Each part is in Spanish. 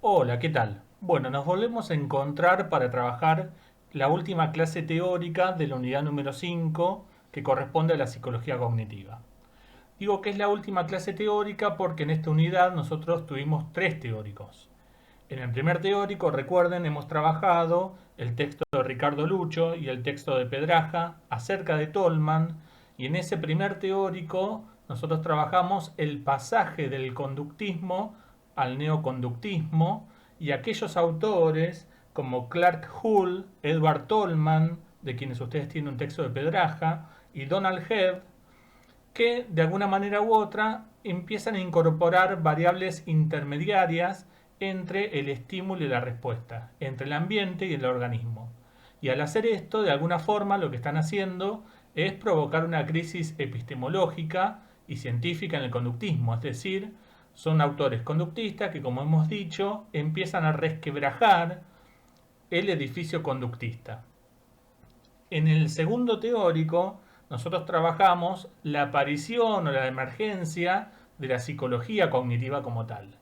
Hola, ¿qué tal? Bueno, nos volvemos a encontrar para trabajar la última clase teórica de la unidad número 5 que corresponde a la psicología cognitiva. Digo que es la última clase teórica porque en esta unidad nosotros tuvimos tres teóricos. En el primer teórico, recuerden, hemos trabajado el texto de Ricardo Lucho y el texto de Pedraja acerca de Tolman, y en ese primer teórico nosotros trabajamos el pasaje del conductismo al neoconductismo y aquellos autores como Clark Hull, Edward Tolman, de quienes ustedes tienen un texto de Pedraja, y Donald Head, que de alguna manera u otra empiezan a incorporar variables intermediarias entre el estímulo y la respuesta, entre el ambiente y el organismo. Y al hacer esto, de alguna forma, lo que están haciendo es provocar una crisis epistemológica y científica en el conductismo, es decir, son autores conductistas que, como hemos dicho, empiezan a resquebrajar el edificio conductista. En el segundo teórico, nosotros trabajamos la aparición o la emergencia de la psicología cognitiva como tal.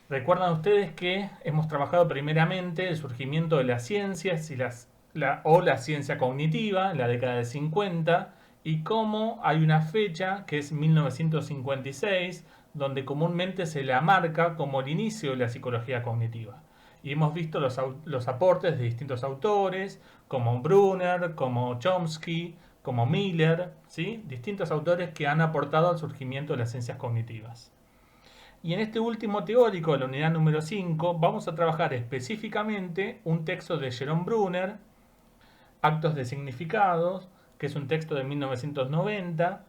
Recuerdan ustedes que hemos trabajado primeramente el surgimiento de las ciencias o la ciencia cognitiva en la década del 50 y cómo hay una fecha que es 1956 donde comúnmente se la marca como el inicio de la psicología cognitiva. Y hemos visto los aportes de distintos autores, como Brunner, como Chomsky, como Miller, ¿sí? Distintos autores que han aportado al surgimiento de las ciencias cognitivas. Y en este último teórico, de la unidad número 5, vamos a trabajar específicamente un texto de Jerome Brunner, Actos de Significados, que es un texto de 1990,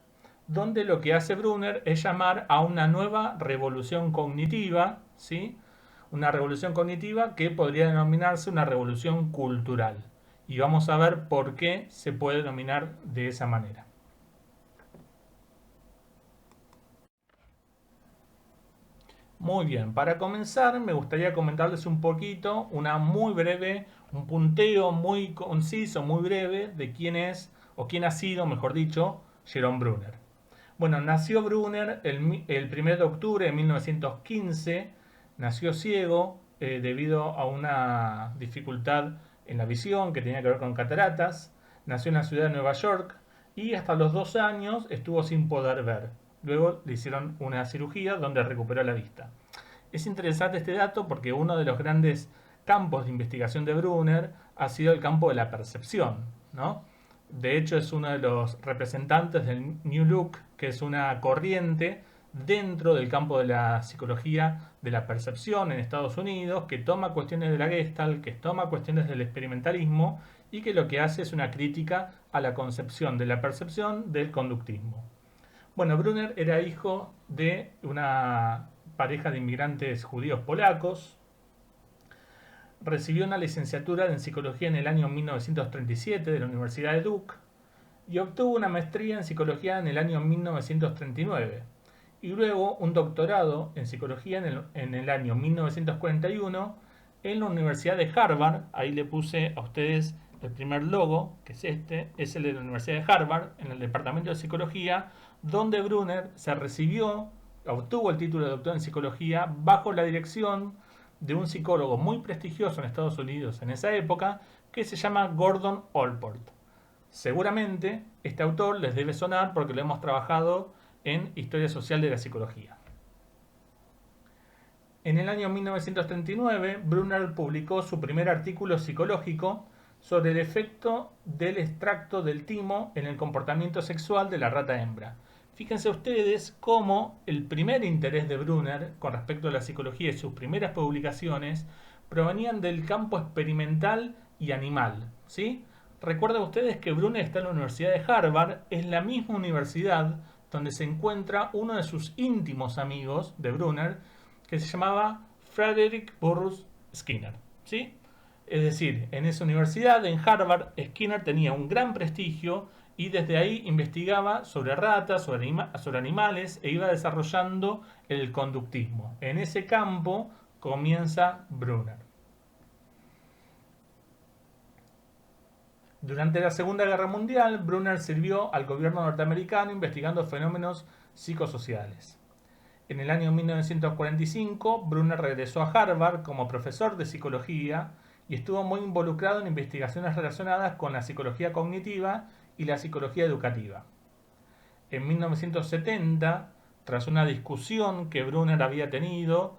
donde lo que hace Brunner es llamar a una nueva revolución cognitiva, ¿sí? Una revolución cognitiva que podría denominarse una revolución cultural. Y vamos a ver por qué se puede denominar de esa manera. Muy bien, para comenzar me gustaría comentarles un poquito, un punteo muy conciso, muy breve de quién es, o quién ha sido, mejor dicho, Jerome Brunner. Bueno, nació Brunner el 1 de octubre de 1915, nació ciego debido a una dificultad en la visión que tenía que ver con cataratas, nació en la ciudad de Nueva York y hasta los 2 años estuvo sin poder ver. Luego le hicieron una cirugía donde recuperó la vista. Es interesante este dato porque uno de los grandes campos de investigación de Brunner ha sido el campo de la percepción, ¿no? De hecho, es uno de los representantes del New Look, que es una corriente dentro del campo de la psicología de la percepción en Estados Unidos, que toma cuestiones de la Gestalt, que toma cuestiones del experimentalismo y que lo que hace es una crítica a la concepción de la percepción del conductismo. Bueno, Brunner era hijo de una pareja de inmigrantes judíos polacos. Recibió una licenciatura en psicología en el año 1937 de la Universidad de Duke y obtuvo una maestría en psicología en el año 1939 y luego un doctorado en psicología en el año 1941 en la Universidad de Harvard. Ahí le puse a ustedes el primer logo, que es este, es el de la Universidad de Harvard, en el departamento de psicología, donde Brunner se recibió, obtuvo el título de doctor en psicología bajo la dirección de un psicólogo muy prestigioso en Estados Unidos en esa época, que se llama Gordon Allport. Seguramente este autor les debe sonar porque lo hemos trabajado en Historia Social de la Psicología. En el año 1939, Brunner publicó su primer artículo psicológico sobre el efecto del extracto del timo en el comportamiento sexual de la rata hembra. Fíjense ustedes cómo el primer interés de Brunner con respecto a la psicología y sus primeras publicaciones provenían del campo experimental y animal, ¿sí? Recuerden ustedes que Brunner está en la Universidad de Harvard, es la misma universidad donde se encuentra uno de sus íntimos amigos de Brunner, que se llamaba Frederick Burroughs Skinner, ¿sí? Es decir, en esa universidad, en Harvard, Skinner tenía un gran prestigio y desde ahí investigaba sobre ratas, sobre animales e iba desarrollando el conductismo. En ese campo comienza Brunner. Durante la Segunda Guerra Mundial, Brunner sirvió al gobierno norteamericano investigando fenómenos psicosociales. En el año 1945, Brunner regresó a Harvard como profesor de psicología y estuvo muy involucrado en investigaciones relacionadas con la psicología cognitiva y la psicología educativa. En 1970, tras una discusión que Brunner había tenido,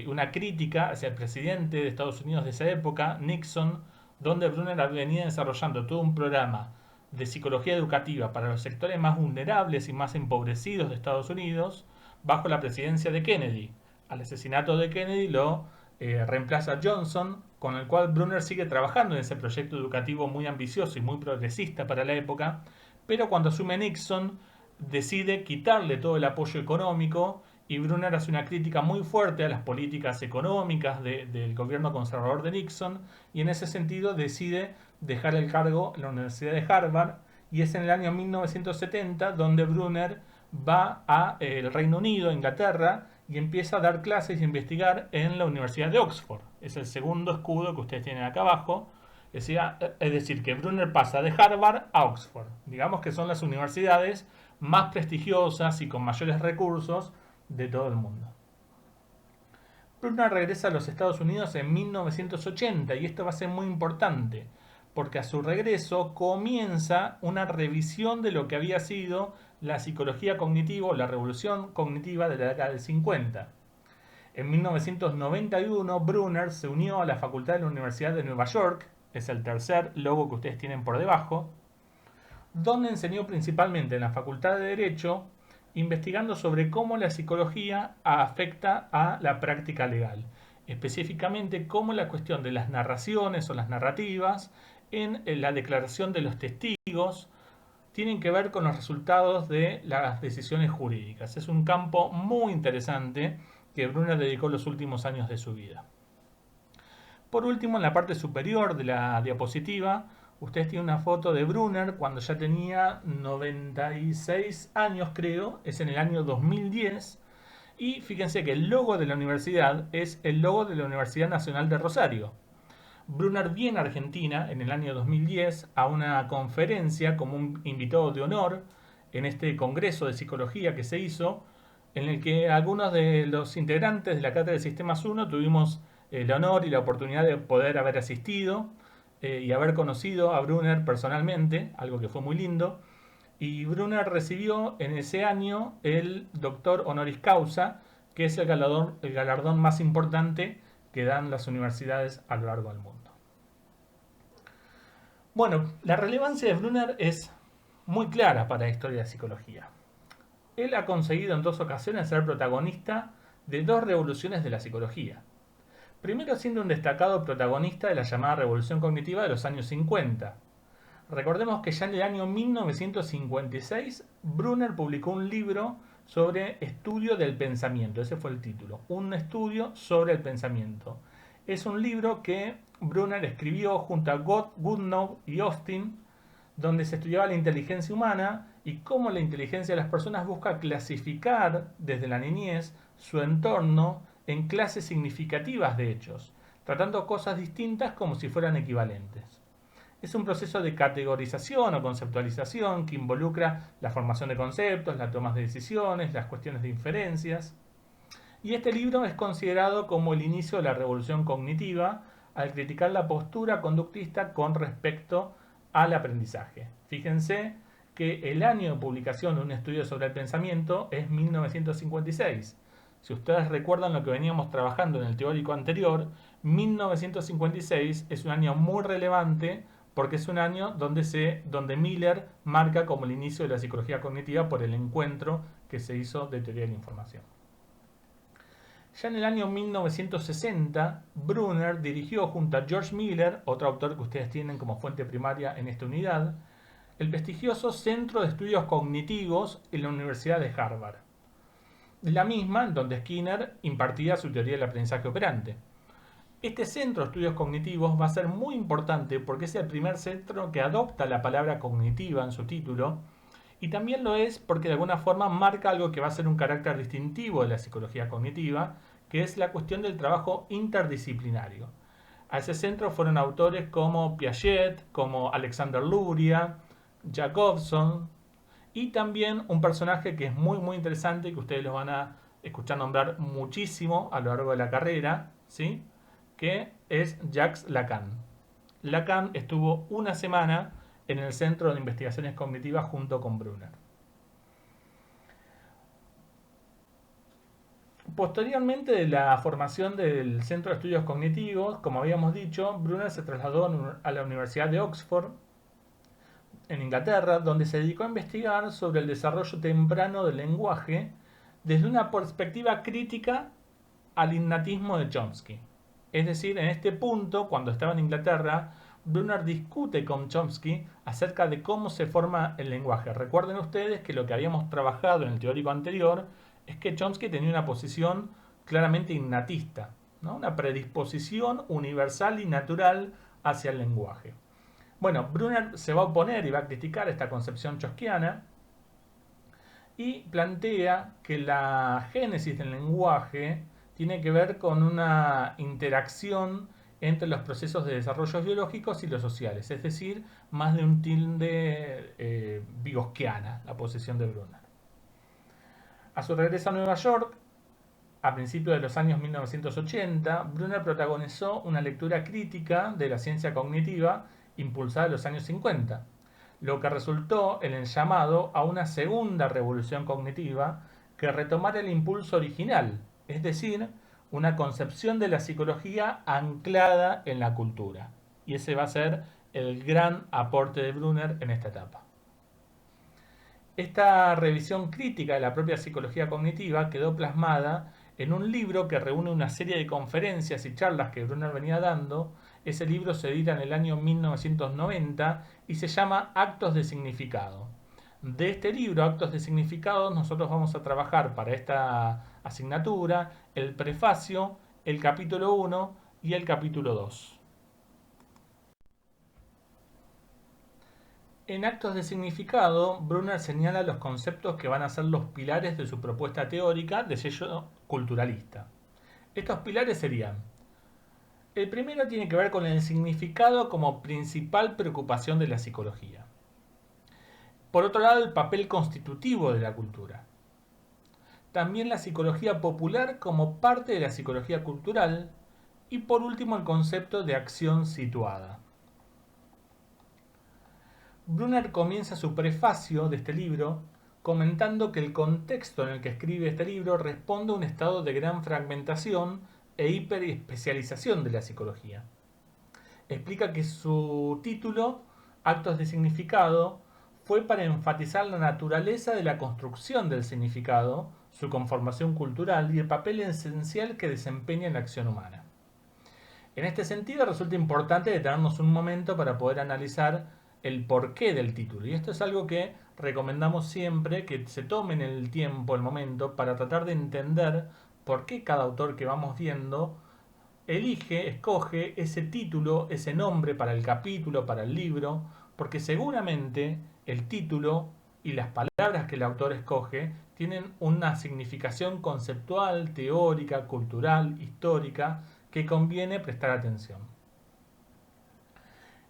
una crítica hacia el presidente de Estados Unidos de esa época, Nixon, donde Brunner venía desarrollando todo un programa de psicología educativa para los sectores más vulnerables y más empobrecidos de Estados Unidos, bajo la presidencia de Kennedy. Al asesinato de Kennedy lo reemplaza Johnson, con el cual Brunner sigue trabajando en ese proyecto educativo muy ambicioso y muy progresista para la época, pero cuando asume Nixon decide quitarle todo el apoyo económico y Brunner hace una crítica muy fuerte a las políticas económicas del gobierno conservador de Nixon y en ese sentido decide dejar el cargo en la Universidad de Harvard y es en el año 1970 donde Brunner va a el Reino Unido, Inglaterra, y empieza a dar clases y investigar en la Universidad de Oxford. Es el segundo escudo que ustedes tienen acá abajo. Es decir, que Brunner pasa de Harvard a Oxford. Digamos que son las universidades más prestigiosas y con mayores recursos de todo el mundo. Brunner regresa a los Estados Unidos en 1980 y esto va a ser muy importante porque a su regreso comienza una revisión de lo que había sido la psicología cognitiva o la revolución cognitiva de la década del 50. En 1991, Brunner se unió a la Facultad de la Universidad de Nueva York, es el tercer logo que ustedes tienen por debajo, donde enseñó principalmente en la Facultad de Derecho, investigando sobre cómo la psicología afecta a la práctica legal, específicamente cómo la cuestión de las narraciones o las narrativas en la declaración de los testigos tienen que ver con los resultados de las decisiones jurídicas. Es un campo muy interesante que Brunner dedicó los últimos años de su vida. Por último, en la parte superior de la diapositiva, ustedes tienen una foto de Brunner cuando ya tenía 96 años, creo, es en el año 2010. Y fíjense que el logo de la universidad es el logo de la Universidad Nacional de Rosario. Brunner viene a Argentina en el año 2010 a una conferencia como un invitado de honor en este congreso de psicología que se hizo, en el que algunos de los integrantes de la Cátedra de Sistemas 1 tuvimos el honor y la oportunidad de poder haber asistido y haber conocido a Brunner personalmente, algo que fue muy lindo. Y Brunner recibió en ese año el doctor honoris causa, que es el galardón más importante que dan las universidades a lo largo del mundo. Bueno, la relevancia de Brunner es muy clara para la historia de la psicología. Él ha conseguido en 2 ocasiones ser protagonista de 2 revoluciones de la psicología. Primero siendo un destacado protagonista de la llamada revolución cognitiva de los años 50. Recordemos que ya en el año 1956 Brunner publicó un libro sobre estudio del pensamiento, ese fue el título, un estudio sobre el pensamiento. Es un libro que Brunner escribió junto a Goodenough y Austin, donde se estudiaba la inteligencia humana y cómo la inteligencia de las personas busca clasificar desde la niñez su entorno en clases significativas de hechos, tratando cosas distintas como si fueran equivalentes. Es un proceso de categorización o conceptualización que involucra la formación de conceptos, las tomas de decisiones, las cuestiones de inferencias. Y este libro es considerado como el inicio de la revolución cognitiva al criticar la postura conductista con respecto al aprendizaje. Fíjense que el año de publicación de un estudio sobre el pensamiento es 1956. Si ustedes recuerdan lo que veníamos trabajando en el teórico anterior, 1956 es un año muy relevante porque es un año donde Miller marca como el inicio de la psicología cognitiva por el encuentro que se hizo de teoría de la información. Ya en el año 1960, Brunner dirigió junto a George Miller, otro autor que ustedes tienen como fuente primaria en esta unidad, el prestigioso Centro de Estudios Cognitivos en la Universidad de Harvard. La misma en donde Skinner impartía su teoría del aprendizaje operante. Este centro de estudios cognitivos va a ser muy importante porque es el primer centro que adopta la palabra cognitiva en su título y también lo es porque de alguna forma marca algo que va a ser un carácter distintivo de la psicología cognitiva, que es la cuestión del trabajo interdisciplinario. A ese centro fueron autores como Piaget, como Alexander Luria, Jacobson y también un personaje que es muy interesante y que ustedes lo van a escuchar nombrar muchísimo a lo largo de la carrera, ¿sí? Que es Jacques Lacan. Lacan estuvo una semana en el Centro de Investigaciones Cognitivas junto con Brunner. Posteriormente de la formación del Centro de Estudios Cognitivos, como habíamos dicho, Brunner se trasladó a la Universidad de Oxford, en Inglaterra, donde se dedicó a investigar sobre el desarrollo temprano del lenguaje desde una perspectiva crítica al innatismo de Chomsky. Es decir, en este punto, cuando estaba en Inglaterra, Brunner discute con Chomsky acerca de cómo se forma el lenguaje. Recuerden ustedes que lo que habíamos trabajado en el teórico anterior es que Chomsky tenía una posición claramente innatista, ¿no? Una predisposición universal y natural hacia el lenguaje. Bueno, Brunner se va a oponer y va a criticar esta concepción chomskiana y plantea que la génesis del lenguaje tiene que ver con una interacción entre los procesos de desarrollo biológicos y los sociales, es decir, más de un tilde vygotsquiana, la posición de Brunner. A su regreso a Nueva York, a principios de los años 1980, Brunner protagonizó una lectura crítica de la ciencia cognitiva impulsada en los años 50, lo que resultó en el llamado a una segunda revolución cognitiva que retomara el impulso original, es decir, una concepción de la psicología anclada en la cultura. Y ese va a ser el gran aporte de Brunner en esta etapa. Esta revisión crítica de la propia psicología cognitiva quedó plasmada en un libro que reúne una serie de conferencias y charlas que Brunner venía dando. Ese libro se edita en el año 1990 y se llama Actos de Significado. De este libro, Actos de Significado, nosotros vamos a trabajar para esta asignatura el prefacio, el capítulo 1 y el capítulo 2. En Actos de Significado, Brunner señala los conceptos que van a ser los pilares de su propuesta teórica de sello culturalista. Estos pilares serían: el primero tiene que ver con el significado como principal preocupación de la psicología. Por otro lado, el papel constitutivo de la cultura. También la psicología popular como parte de la psicología cultural. Y por último, el concepto de acción situada. Brunner comienza su prefacio de este libro comentando que el contexto en el que escribe este libro responde a un estado de gran fragmentación e hiperespecialización de la psicología. Explica que su título, Actos de Significado, fue para enfatizar la naturaleza de la construcción del significado, su conformación cultural y el papel esencial que desempeña en la acción humana. En este sentido, resulta importante detenernos un momento para poder analizar el porqué del título. Y esto es algo que recomendamos siempre, que se tomen el tiempo, el momento, para tratar de entender por qué cada autor que vamos viendo escoge ese título, ese nombre para el capítulo, para el libro, porque seguramente el título y las palabras que el autor escoge tienen una significación conceptual, teórica, cultural, histórica, que conviene prestar atención.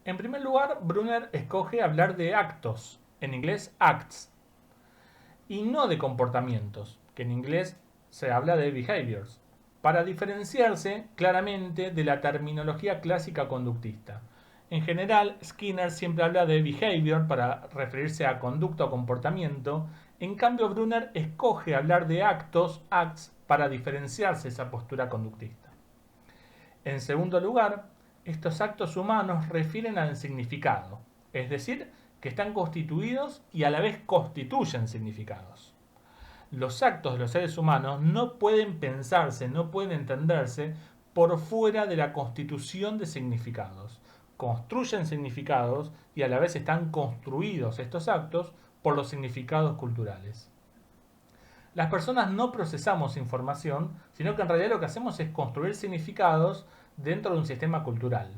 En primer lugar, Brunner escoge hablar de actos, en inglés acts, y no de comportamientos, que en inglés se habla de behaviors, para diferenciarse claramente de la terminología clásica conductista. En general, Skinner siempre habla de behavior para referirse a conducta o comportamiento, en cambio Brunner escoge hablar de actos, acts, para diferenciarse de esa postura conductista. En segundo lugar, estos actos humanos refieren al significado, es decir, que están constituidos y a la vez constituyen significados. Los actos de los seres humanos no pueden pensarse, no pueden entenderse por fuera de la constitución de significados. Construyen significados y a la vez están construidos estos actos por los significados culturales. Las personas no procesamos información, sino que en realidad lo que hacemos es construir significados dentro de un sistema cultural.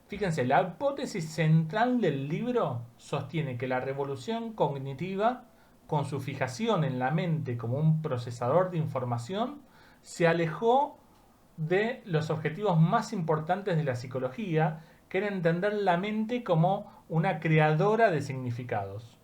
Fíjense, la hipótesis central del libro sostiene que la revolución cognitiva, con su fijación en la mente como un procesador de información, se alejó de los objetivos más importantes de la psicología, que era entender la mente como una creadora de significados.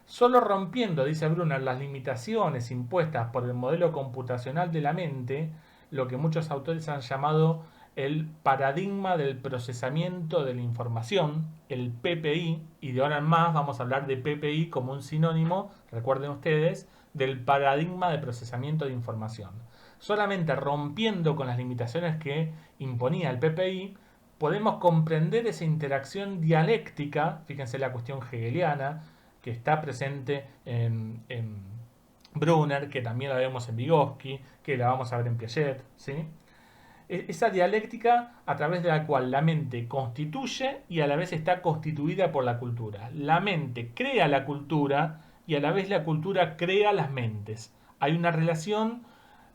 Solo rompiendo, dice Brunner, las limitaciones impuestas por el modelo computacional de la mente, lo que muchos autores han llamado el paradigma del procesamiento de la información, el PPI, y de ahora en más vamos a hablar de PPI como un sinónimo, recuerden ustedes, del paradigma de procesamiento de información. Solamente rompiendo con las limitaciones que imponía el PPI, podemos comprender esa interacción dialéctica, fíjense la cuestión hegeliana, que está presente en Brunner, que también la vemos en Vygotsky, que la vamos a ver en Piaget, ¿sí? Esa dialéctica a través de la cual la mente constituye y a la vez está constituida por la cultura. La mente crea la cultura y a la vez la cultura crea las mentes. Hay una relación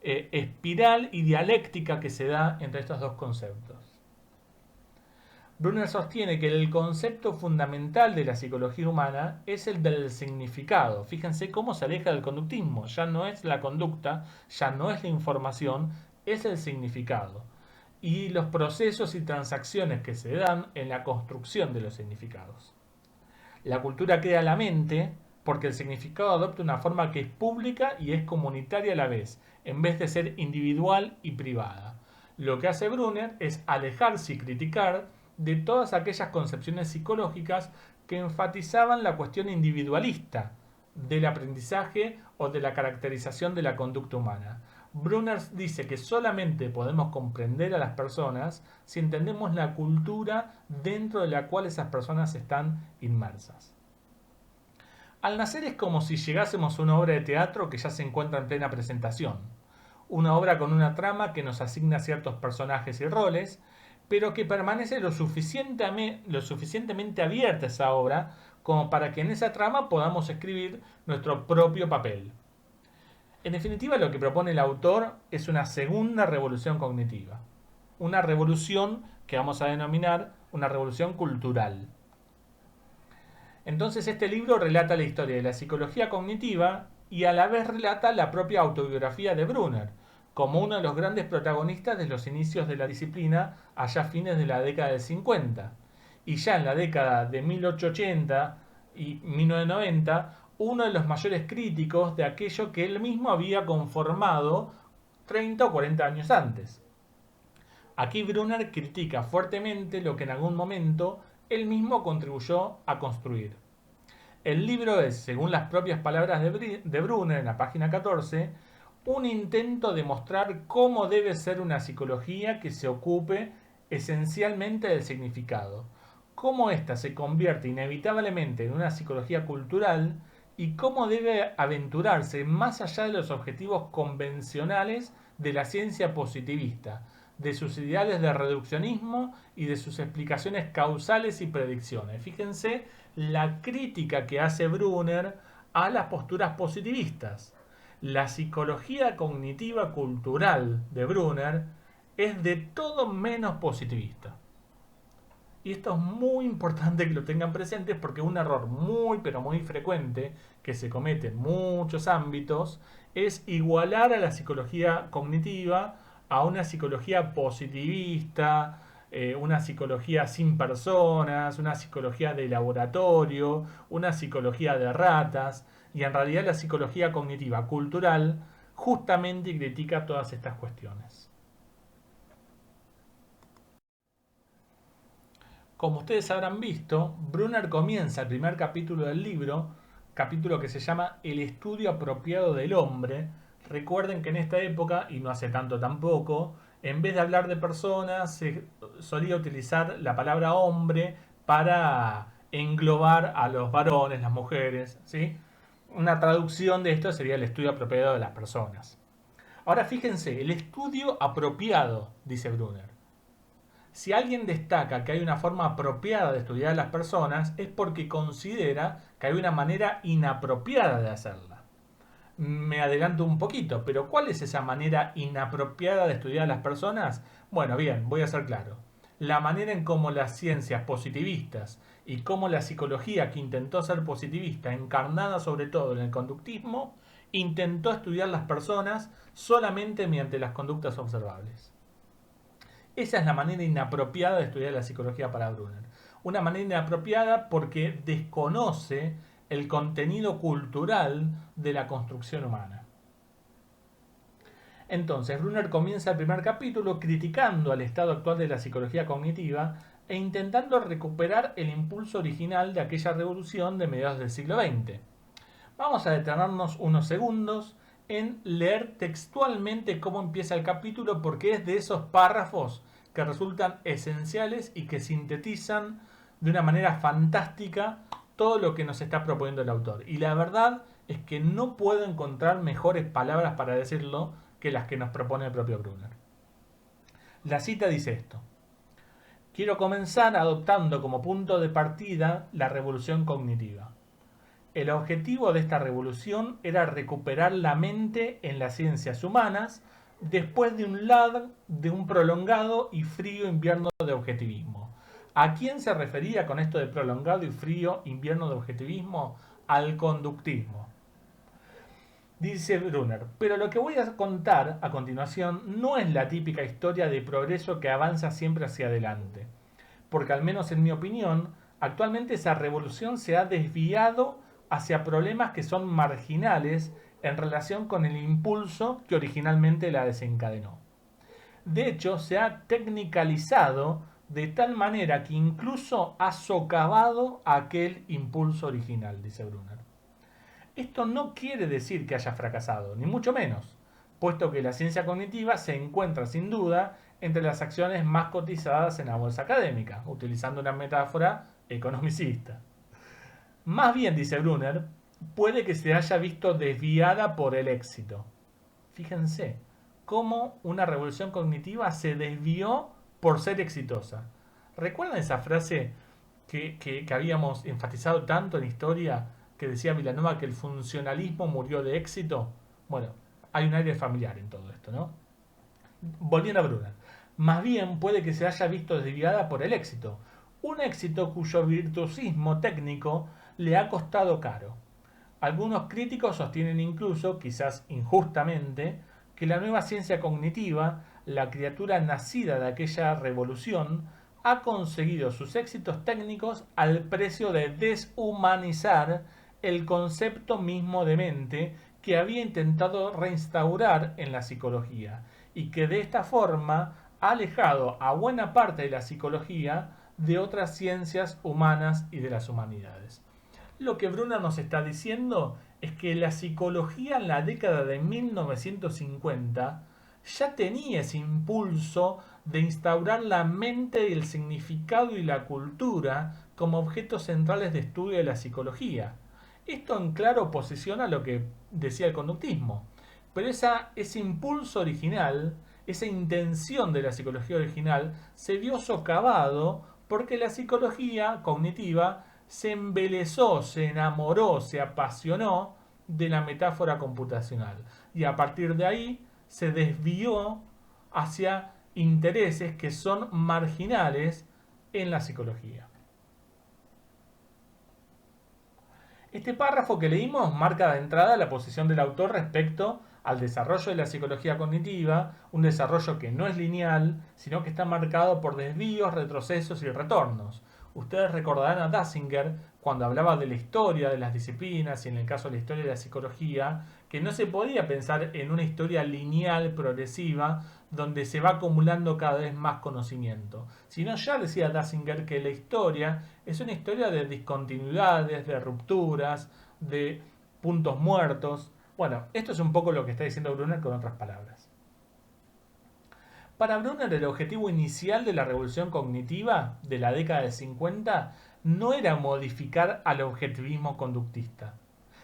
espiral y dialéctica que se da entre estos dos conceptos. Brunner sostiene que el concepto fundamental de la psicología humana es el del significado. Fíjense cómo se aleja del conductismo. Ya no es la conducta, ya no es la información, es el significado. Y los procesos y transacciones que se dan en la construcción de los significados. La cultura crea la mente porque el significado adopta una forma que es pública y es comunitaria a la vez, en vez de ser individual y privada. Lo que hace Brunner es alejarse y criticar de todas aquellas concepciones psicológicas que enfatizaban la cuestión individualista del aprendizaje o de la caracterización de la conducta humana. Brunner dice que solamente podemos comprender a las personas si entendemos la cultura dentro de la cual esas personas están inmersas. Al nacer es como si llegásemos a una obra de teatro que ya se encuentra en plena presentación. Una obra con una trama que nos asigna ciertos personajes y roles, pero que permanece lo suficientemente abierta esa obra como para que en esa trama podamos escribir nuestro propio papel. En definitiva, lo que propone el autor es una segunda revolución cognitiva. Una revolución que vamos a denominar una revolución cultural. Entonces este libro relata la historia de la psicología cognitiva y a la vez relata la propia autobiografía de Brunner, como uno de los grandes protagonistas de los inicios de la disciplina allá a fines de la década del 50. Y ya en la década de 1880 y 1990, uno de los mayores críticos de aquello que él mismo había conformado 30 o 40 años antes. Aquí Brunner critica fuertemente lo que en algún momento él mismo contribuyó a construir. El libro es, según las propias palabras de Brunner en la página 14, un intento de mostrar cómo debe ser una psicología que se ocupe esencialmente del significado, cómo ésta se convierte inevitablemente en una psicología cultural y cómo debe aventurarse más allá de los objetivos convencionales de la ciencia positivista, de sus ideales de reduccionismo y de sus explicaciones causales y predicciones. Fíjense la crítica que hace Brunner a las posturas positivistas. La psicología cognitiva cultural de Brunner es de todo menos positivista. Y esto es muy importante que lo tengan presentes porque un error muy pero muy frecuente que se comete en muchos ámbitos es igualar a la psicología cognitiva a una psicología positivista, una psicología sin personas, una psicología de laboratorio, una psicología de ratas, y en realidad la psicología cognitiva cultural justamente critica todas estas cuestiones. Como ustedes habrán visto, Brunner comienza el primer capítulo del libro, capítulo que se llama El estudio apropiado del hombre. Recuerden que en esta época, y no hace tanto tampoco, en vez de hablar de personas, se solía utilizar la palabra hombre para englobar a los varones, las mujeres, ¿sí? Una traducción de esto sería el estudio apropiado de las personas. Ahora fíjense, el estudio apropiado, dice Brunner. Si alguien destaca que hay una forma apropiada de estudiar a las personas, es porque considera que hay una manera inapropiada de hacerla. Me adelanto un poquito, pero ¿cuál es esa manera inapropiada de estudiar a las personas? Bueno, bien, voy a ser claro. La manera en cómo las ciencias positivistas y cómo la psicología que intentó ser positivista, encarnada sobre todo en el conductismo, intentó estudiar las personas solamente mediante las conductas observables. Esa es la manera inapropiada de estudiar la psicología para Brunner. Una manera inapropiada porque desconoce el contenido cultural de la construcción humana. Entonces, Brunner comienza el primer capítulo criticando al estado actual de la psicología cognitiva e intentando recuperar el impulso original de aquella revolución de mediados del siglo XX. Vamos a detenernos unos segundos en leer textualmente cómo empieza el capítulo, porque es de esos párrafos que resultan esenciales y que sintetizan de una manera fantástica todo lo que nos está proponiendo el autor. Y la verdad es que no puedo encontrar mejores palabras para decirlo que las que nos propone el propio Brunner. La cita dice esto: quiero comenzar adoptando como punto de partida la revolución cognitiva. El objetivo de esta revolución era recuperar la mente en las ciencias humanas después de un prolongado y frío invierno de objetivismo. ¿A quién se refería con esto de prolongado y frío invierno de objetivismo? Al conductismo. Dice Brunner, pero lo que voy a contar a continuación no es la típica historia de progreso que avanza siempre hacia adelante, porque al menos en mi opinión, actualmente esa revolución se ha desviado hacia problemas que son marginales en relación con el impulso que originalmente la desencadenó. De hecho, se ha tecnicalizado de tal manera que incluso ha socavado aquel impulso original, dice Brunner. Esto no quiere decir que haya fracasado, ni mucho menos, puesto que la ciencia cognitiva se encuentra sin duda entre las acciones más cotizadas en la bolsa académica, utilizando una metáfora economicista. Más bien, dice Brunner, puede que se haya visto desviada por el éxito. Fíjense cómo una revolución cognitiva se desvió por ser exitosa. ¿Recuerdan esa frase que habíamos enfatizado tanto en historia, que decía Vilanova que el funcionalismo murió de éxito? Bueno, hay un aire familiar en todo esto, ¿no? Volviendo a Brunner. Más bien puede que se haya visto desviada por el éxito. Un éxito cuyo virtuosismo técnico le ha costado caro. Algunos críticos sostienen incluso, quizás injustamente, que la nueva ciencia cognitiva, la criatura nacida de aquella revolución, ha conseguido sus éxitos técnicos al precio de deshumanizar el concepto mismo de mente que había intentado reinstaurar en la psicología, y que de esta forma ha alejado a buena parte de la psicología de otras ciencias humanas y de las humanidades. Lo que Brunner nos está diciendo es que la psicología en la década de 1950 ya tenía ese impulso de instaurar la mente, el significado y la cultura como objetos centrales de estudio de la psicología. Esto en clara oposición a lo que decía el conductismo. Pero ese impulso original, esa intención de la psicología original, se vio socavado porque la psicología cognitiva se embelezó, se enamoró, se apasionó de la metáfora computacional. Y a partir de ahí se desvió hacia intereses que son marginales en la psicología. Este párrafo que leímos marca de entrada la posición del autor respecto al desarrollo de la psicología cognitiva, un desarrollo que no es lineal, sino que está marcado por desvíos, retrocesos y retornos. Ustedes recordarán a Dassinger cuando hablaba de la historia de las disciplinas y en el caso de la historia de la psicología, que no se podía pensar en una historia lineal, progresiva, donde se va acumulando cada vez más conocimiento. Sino ya decía Dassinger que la historia es una historia de discontinuidades, de rupturas, de puntos muertos. Bueno, esto es un poco lo que está diciendo Brunner con otras palabras. Para Brunner, el objetivo inicial de la revolución cognitiva de la década del 50 no era modificar al objetivismo conductista,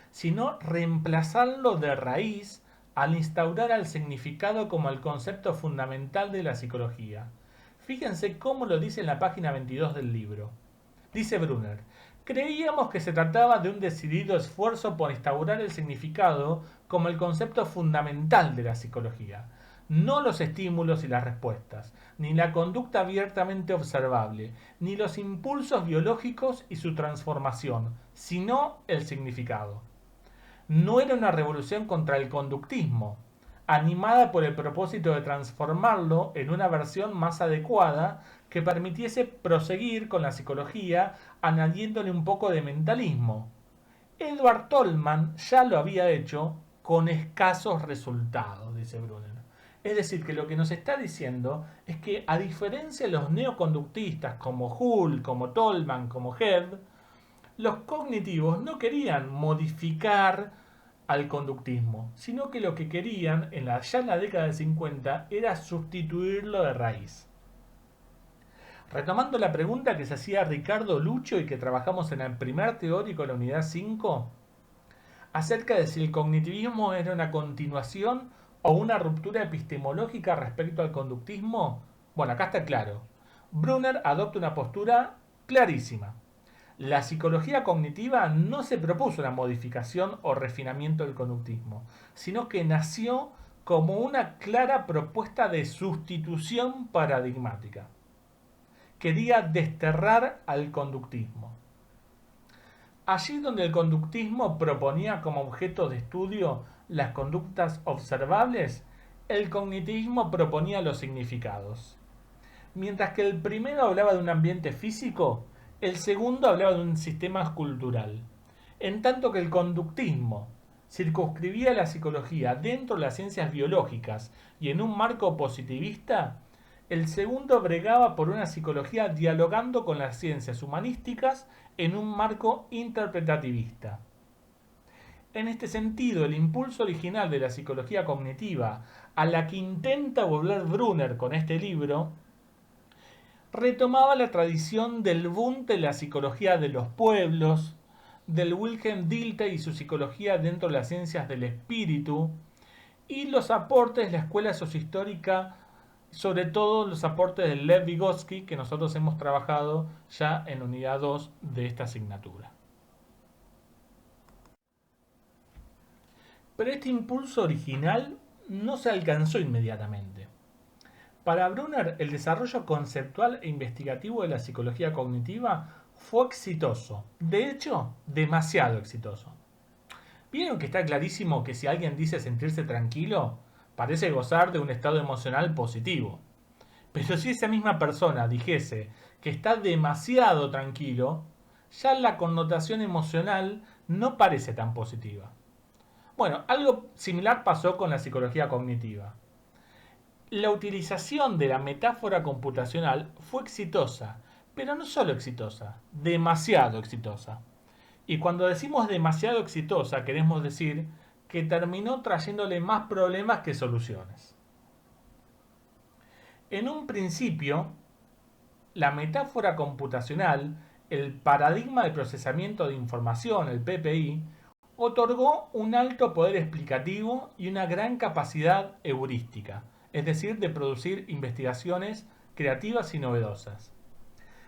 sino reemplazarlo de raíz al instaurar al significado como el concepto fundamental de la psicología. Fíjense cómo lo dice en la página 22 del libro. Dice Brunner: creíamos que se trataba de un decidido esfuerzo por instaurar el significado como el concepto fundamental de la psicología, no los estímulos y las respuestas, ni la conducta abiertamente observable, ni los impulsos biológicos y su transformación, sino el significado. No era una revolución contra el conductismo, animada por el propósito de transformarlo en una versión más adecuada que permitiese proseguir con la psicología añadiéndole un poco de mentalismo. Edward Tolman ya lo había hecho con escasos resultados, dice Brunner. Es decir, que lo que nos está diciendo es que a diferencia de los neoconductistas como Hull, como Tolman, como Head, los cognitivos no querían modificar al conductismo, sino que lo que querían ya en la década del 50 era sustituirlo de raíz. Retomando la pregunta que se hacía Ricardo Lucho y que trabajamos en el primer teórico de la unidad 5, acerca de si el cognitivismo era una continuación o una ruptura epistemológica respecto al conductismo, bueno, acá está claro. Brunner adopta una postura clarísima. La psicología cognitiva no se propuso una modificación o refinamiento del conductismo, sino que nació como una clara propuesta de sustitución paradigmática. Quería desterrar al conductismo. Allí donde el conductismo proponía como objeto de estudio las conductas observables, el cognitivismo proponía los significados. Mientras que el primero hablaba de un ambiente físico, el segundo hablaba de un sistema cultural. En tanto que el conductismo circunscribía la psicología dentro de las ciencias biológicas y en un marco positivista, el segundo bregaba por una psicología dialogando con las ciencias humanísticas en un marco interpretativista. En este sentido, el impulso original de la psicología cognitiva, a la que intenta volver Brunner con este libro, retomaba la tradición del Wundt de la psicología de los pueblos, del Wilhelm Dilthey y su psicología dentro de las ciencias del espíritu, y los aportes de la escuela sociohistórica, sobre todo los aportes de Lev Vygotsky, que nosotros hemos trabajado ya en unidad 2 de esta asignatura. Pero este impulso original no se alcanzó inmediatamente. Para Brunner, el desarrollo conceptual e investigativo de la psicología cognitiva fue exitoso, de hecho, demasiado exitoso. ¿Vieron que está clarísimo que si alguien dice sentirse tranquilo, parece gozar de un estado emocional positivo? Pero si esa misma persona dijese que está demasiado tranquilo, ya la connotación emocional no parece tan positiva. Bueno, algo similar pasó con la psicología cognitiva. La utilización de la metáfora computacional fue exitosa, pero no solo exitosa, demasiado exitosa. Y cuando decimos demasiado exitosa, queremos decir que terminó trayéndole más problemas que soluciones. En un principio, la metáfora computacional, el paradigma de procesamiento de información, el PPI, otorgó un alto poder explicativo y una gran capacidad heurística, es decir, de producir investigaciones creativas y novedosas.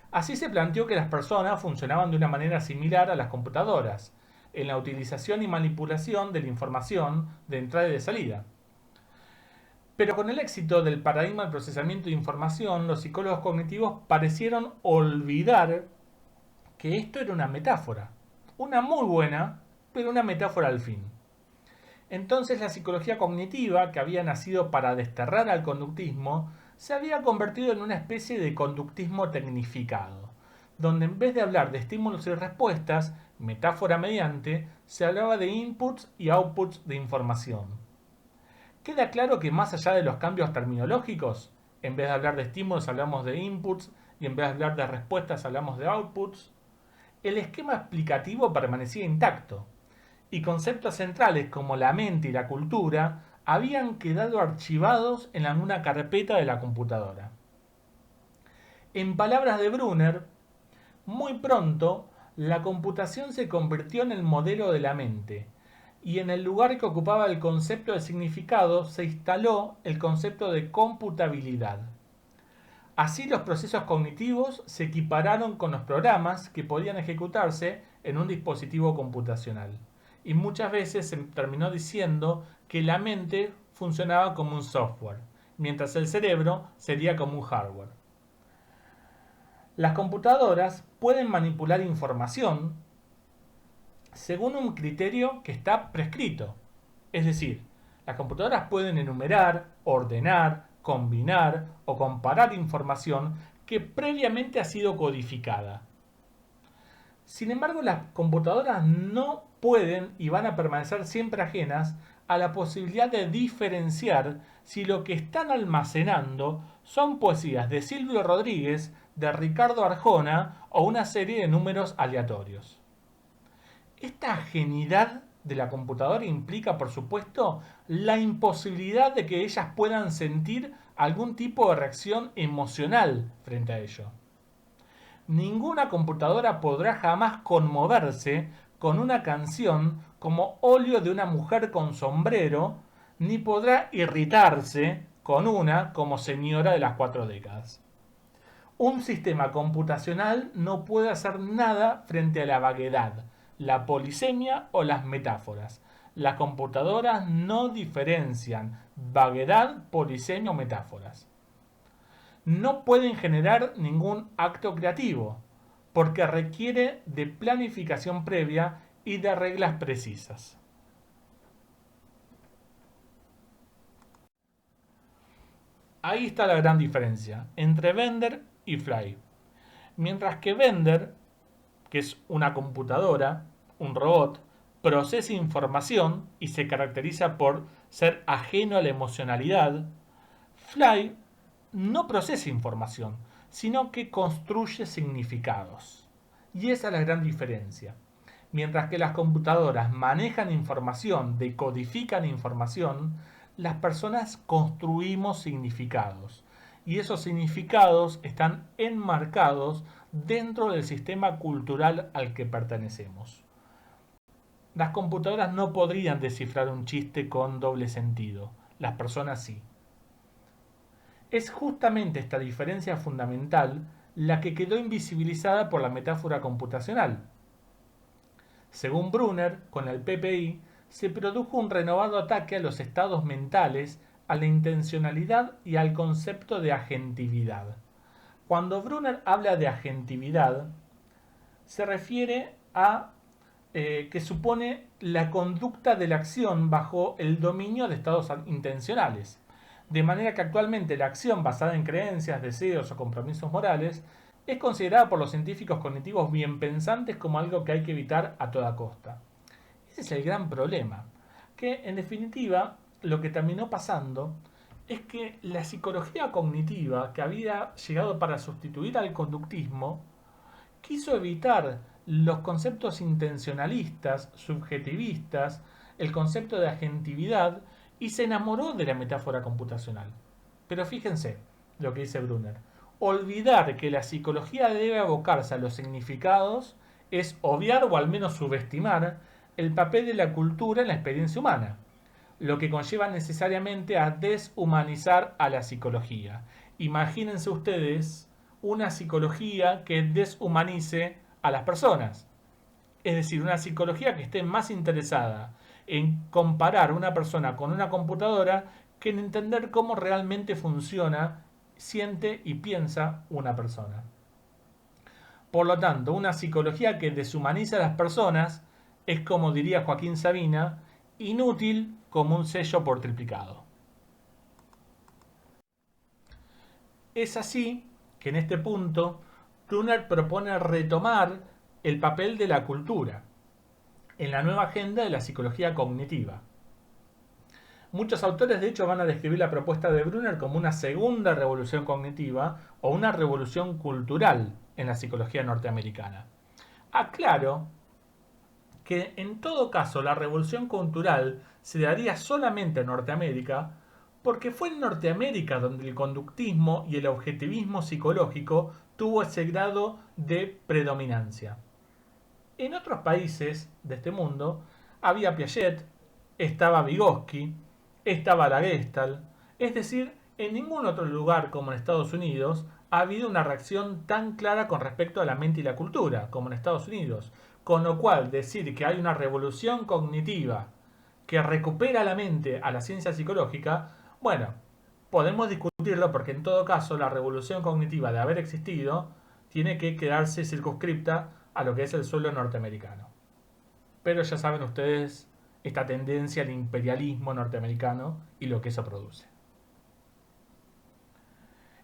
Así se planteó que las personas funcionaban de una manera similar a las computadoras, en la utilización y manipulación de la información de entrada y de salida. Pero con el éxito del paradigma del procesamiento de información, los psicólogos cognitivos parecieron olvidar que esto era una metáfora. Una muy buena, pero una metáfora al fin. Entonces la psicología cognitiva, que había nacido para desterrar al conductismo, se había convertido en una especie de conductismo tecnificado, donde en vez de hablar de estímulos y respuestas, metáfora mediante, se hablaba de inputs y outputs de información. Queda claro que más allá de los cambios terminológicos, en vez de hablar de estímulos hablamos de inputs y en vez de hablar de respuestas hablamos de outputs, el esquema explicativo permanecía intacto y conceptos centrales como la mente y la cultura habían quedado archivados en alguna carpeta de la computadora. En palabras de Brunner, muy pronto la computación se convirtió en el modelo de la mente y en el lugar que ocupaba el concepto de significado se instaló el concepto de computabilidad. Así los procesos cognitivos se equipararon con los programas que podían ejecutarse en un dispositivo computacional. Y muchas veces se terminó diciendo que la mente funcionaba como un software, mientras el cerebro sería como un hardware. Las computadoras pueden manipular información según un criterio que está prescrito. Es decir, las computadoras pueden enumerar, ordenar, combinar o comparar información que previamente ha sido codificada. Sin embargo, las computadoras no pueden y van a permanecer siempre ajenas a la posibilidad de diferenciar si lo que están almacenando son poesías de Silvio Rodríguez, de Ricardo Arjona o una serie de números aleatorios. Esta ajenidad de la computadora implica, por supuesto, la imposibilidad de que ellas puedan sentir algún tipo de reacción emocional frente a ello. Ninguna computadora podrá jamás conmoverse con una canción como Óleo de una mujer con sombrero, ni podrá irritarse con una como Señora de las 4 décadas. Un sistema computacional no puede hacer nada frente a la vaguedad, la polisemia o las metáforas. Las computadoras no diferencian vaguedad, polisemia o metáforas. No pueden generar ningún acto creativo, porque requiere de planificación previa y de reglas precisas. Ahí está la gran diferencia entre Bender y Fly. Mientras que Bender, que es una computadora, un robot, procesa información y se caracteriza por ser ajeno a la emocionalidad, Fly no procesa información, sino que construye significados. Y esa es la gran diferencia. Mientras que las computadoras manejan información, decodifican información, las personas construimos significados. Y esos significados están enmarcados dentro del sistema cultural al que pertenecemos. Las computadoras no podrían descifrar un chiste con doble sentido, las personas sí. Es justamente esta diferencia fundamental la que quedó invisibilizada por la metáfora computacional. Según Brunner, con el PPI, se produjo un renovado ataque a los estados mentales, a la intencionalidad y al concepto de agentividad. Cuando Brunner habla de agentividad, se refiere a que supone la conducta de la acción bajo el dominio de estados intencionales. De manera que actualmente la acción basada en creencias, deseos o compromisos morales es considerada por los científicos cognitivos bien pensantes como algo que hay que evitar a toda costa. Ese es el gran problema, que en definitiva lo que terminó pasando es que la psicología cognitiva, que había llegado para sustituir al conductismo, quiso evitar los conceptos intencionalistas, subjetivistas, el concepto de agentividad y se enamoró de la metáfora computacional. Pero fíjense lo que dice Brunner. Olvidar que la psicología debe abocarse a los significados es obviar o al menos subestimar el papel de la cultura en la experiencia humana, lo que conlleva necesariamente a deshumanizar a la psicología. Imagínense ustedes una psicología que deshumanice a las personas. Es decir, una psicología que esté más interesada en comparar una persona con una computadora que en entender cómo realmente funciona, siente y piensa una persona. Por lo tanto, una psicología que deshumaniza a las personas es, como diría Joaquín Sabina, inútil como un sello por triplicado. Es así que en este punto Brunner propone retomar el papel de la cultura en la nueva agenda de la psicología cognitiva. Muchos autores de hecho van a describir la propuesta de Brunner como una segunda revolución cognitiva o una revolución cultural en la psicología norteamericana. Aclaro que en todo caso la revolución cultural se daría solamente en Norteamérica porque fue en Norteamérica donde el conductismo y el objetivismo psicológico tuvo ese grado de predominancia. En otros países de este mundo había Piaget, estaba Vygotsky, estaba la Gestalt, es decir, en ningún otro lugar como en Estados Unidos ha habido una reacción tan clara con respecto a la mente y la cultura como en Estados Unidos. Con lo cual, decir que hay una revolución cognitiva que recupera la mente a la ciencia psicológica, bueno, podemos discutirlo porque en todo caso la revolución cognitiva de haber existido tiene que quedarse circunscripta a lo que es el suelo norteamericano. Pero ya saben ustedes esta tendencia al imperialismo norteamericano y lo que eso produce.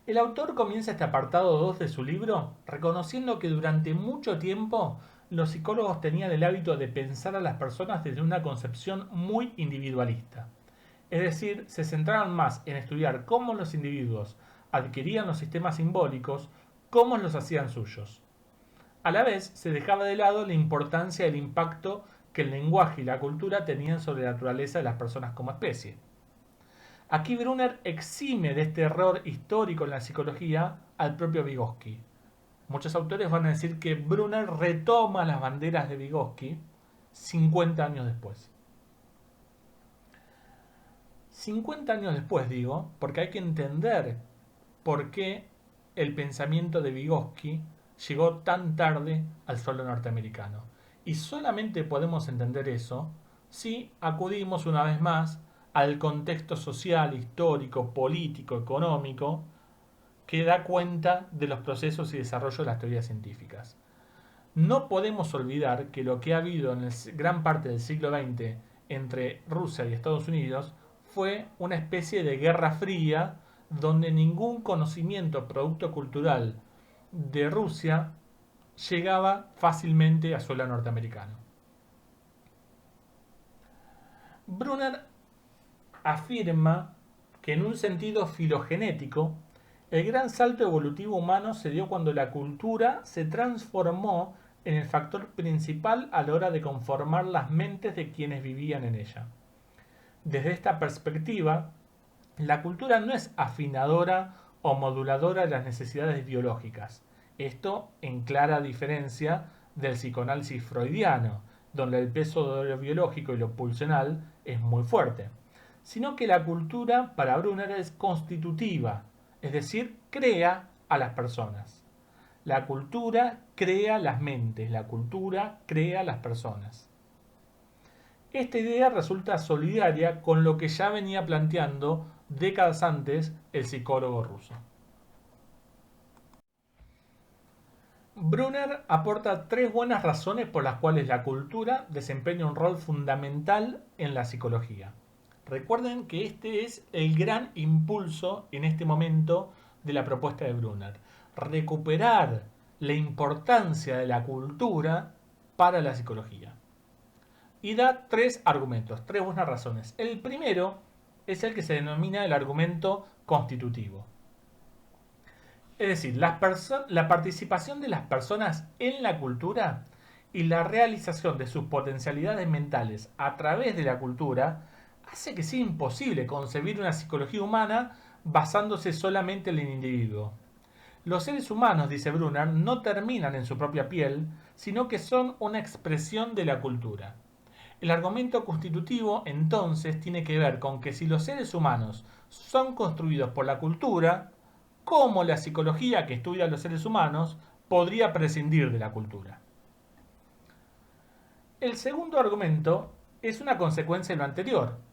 El autor comienza este apartado 2 de su libro reconociendo que durante mucho tiempo los psicólogos tenían el hábito de pensar a las personas desde una concepción muy individualista. Es decir, se centraban más en estudiar cómo los individuos adquirían los sistemas simbólicos, cómo los hacían suyos. A la vez, se dejaba de lado la importancia del impacto que el lenguaje y la cultura tenían sobre la naturaleza de las personas como especie. Aquí Brunner exime de este error histórico en la psicología al propio Vygotsky. Muchos autores van a decir que Brunner retoma las banderas de Vygotsky 50 años después. 50 años después digo, porque hay que entender por qué el pensamiento de Vygotsky llegó tan tarde al suelo norteamericano. Y solamente podemos entender eso si acudimos una vez más al contexto social, histórico, político, económico que da cuenta de los procesos y desarrollo de las teorías científicas. No podemos olvidar que lo que ha habido en gran parte del siglo XX entre Rusia y Estados Unidos fue una especie de guerra fría donde ningún conocimiento producto cultural de Rusia llegaba fácilmente a suelo norteamericano. Brunner afirma que en un sentido filogenético, el gran salto evolutivo humano se dio cuando la cultura se transformó en el factor principal a la hora de conformar las mentes de quienes vivían en ella. Desde esta perspectiva, la cultura no es afinadora o moduladora de las necesidades biológicas. Esto en clara diferencia del psicoanálisis freudiano, donde el peso de lo biológico y lo pulsional es muy fuerte, sino que la cultura para Brunner es constitutiva, es decir, crea a las personas. La cultura crea las mentes, la cultura crea las personas. Esta idea resulta solidaria con lo que ya venía planteando décadas antes el psicólogo ruso. Brunner aporta 3 buenas razones por las cuales la cultura desempeña un rol fundamental en la psicología. Recuerden que este es el gran impulso en este momento de la propuesta de Brunner. Recuperar la importancia de la cultura para la psicología. Y da 3 argumentos, 3 buenas razones. El primero es el que se denomina el argumento constitutivo. Es decir, la participación de las personas en la cultura y la realización de sus potencialidades mentales a través de la cultura hace que sea imposible concebir una psicología humana basándose solamente en el individuo. Los seres humanos, dice Brunner, no terminan en su propia piel, sino que son una expresión de la cultura. El argumento constitutivo, entonces, tiene que ver con que si los seres humanos son construidos por la cultura, ¿cómo la psicología que estudia a los seres humanos podría prescindir de la cultura? El segundo argumento es una consecuencia de lo anterior.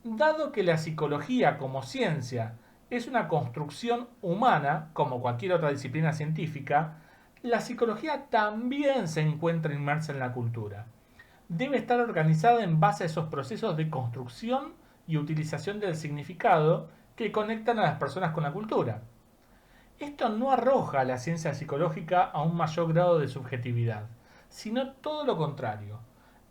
Dado que la psicología como ciencia es una construcción humana, como cualquier otra disciplina científica, la psicología también se encuentra inmersa en la cultura. Debe estar organizada en base a esos procesos de construcción y utilización del significado que conectan a las personas con la cultura. Esto no arroja a la ciencia psicológica a un mayor grado de subjetividad, sino todo lo contrario.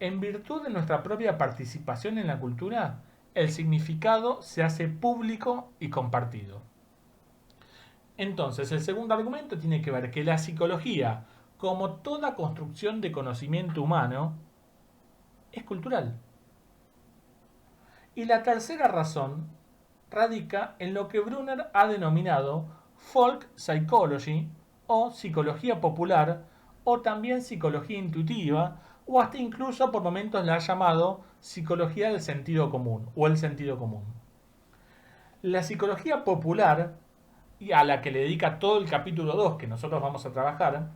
En virtud de nuestra propia participación en la cultura, el significado se hace público y compartido. Entonces, el segundo argumento tiene que ver que la psicología, como toda construcción de conocimiento humano, es cultural. Y la tercera razón radica en lo que Brunner ha denominado folk psychology o psicología popular o también psicología intuitiva o hasta incluso por momentos la ha llamado psicología del sentido común o el sentido común. La psicología popular, y a la que le dedica todo el capítulo 2 que nosotros vamos a trabajar,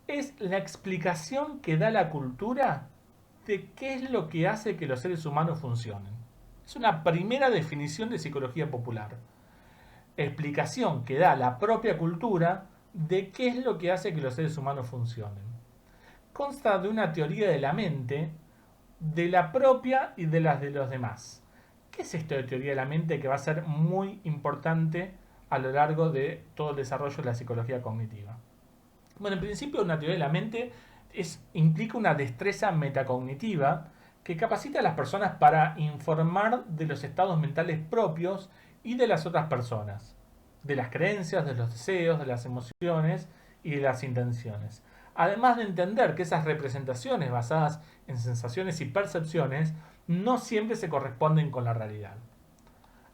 es la explicación que da la cultura de qué es lo que hace que los seres humanos funcionen. Es una primera definición de psicología popular. Explicación que da la propia cultura de qué es lo que hace que los seres humanos funcionen. Consta de una teoría de la mente, de la propia y de las de los demás. ¿Qué es esto de teoría de la mente que va a ser muy importante a lo largo de todo el desarrollo de la psicología cognitiva. Bueno, en principio una teoría de la mente implica una destreza metacognitiva que capacita a las personas para informar de los estados mentales propios y de las otras personas, de las creencias, de los deseos, de las emociones y de las intenciones. Además de entender que esas representaciones basadas en sensaciones y percepciones no siempre se corresponden con la realidad.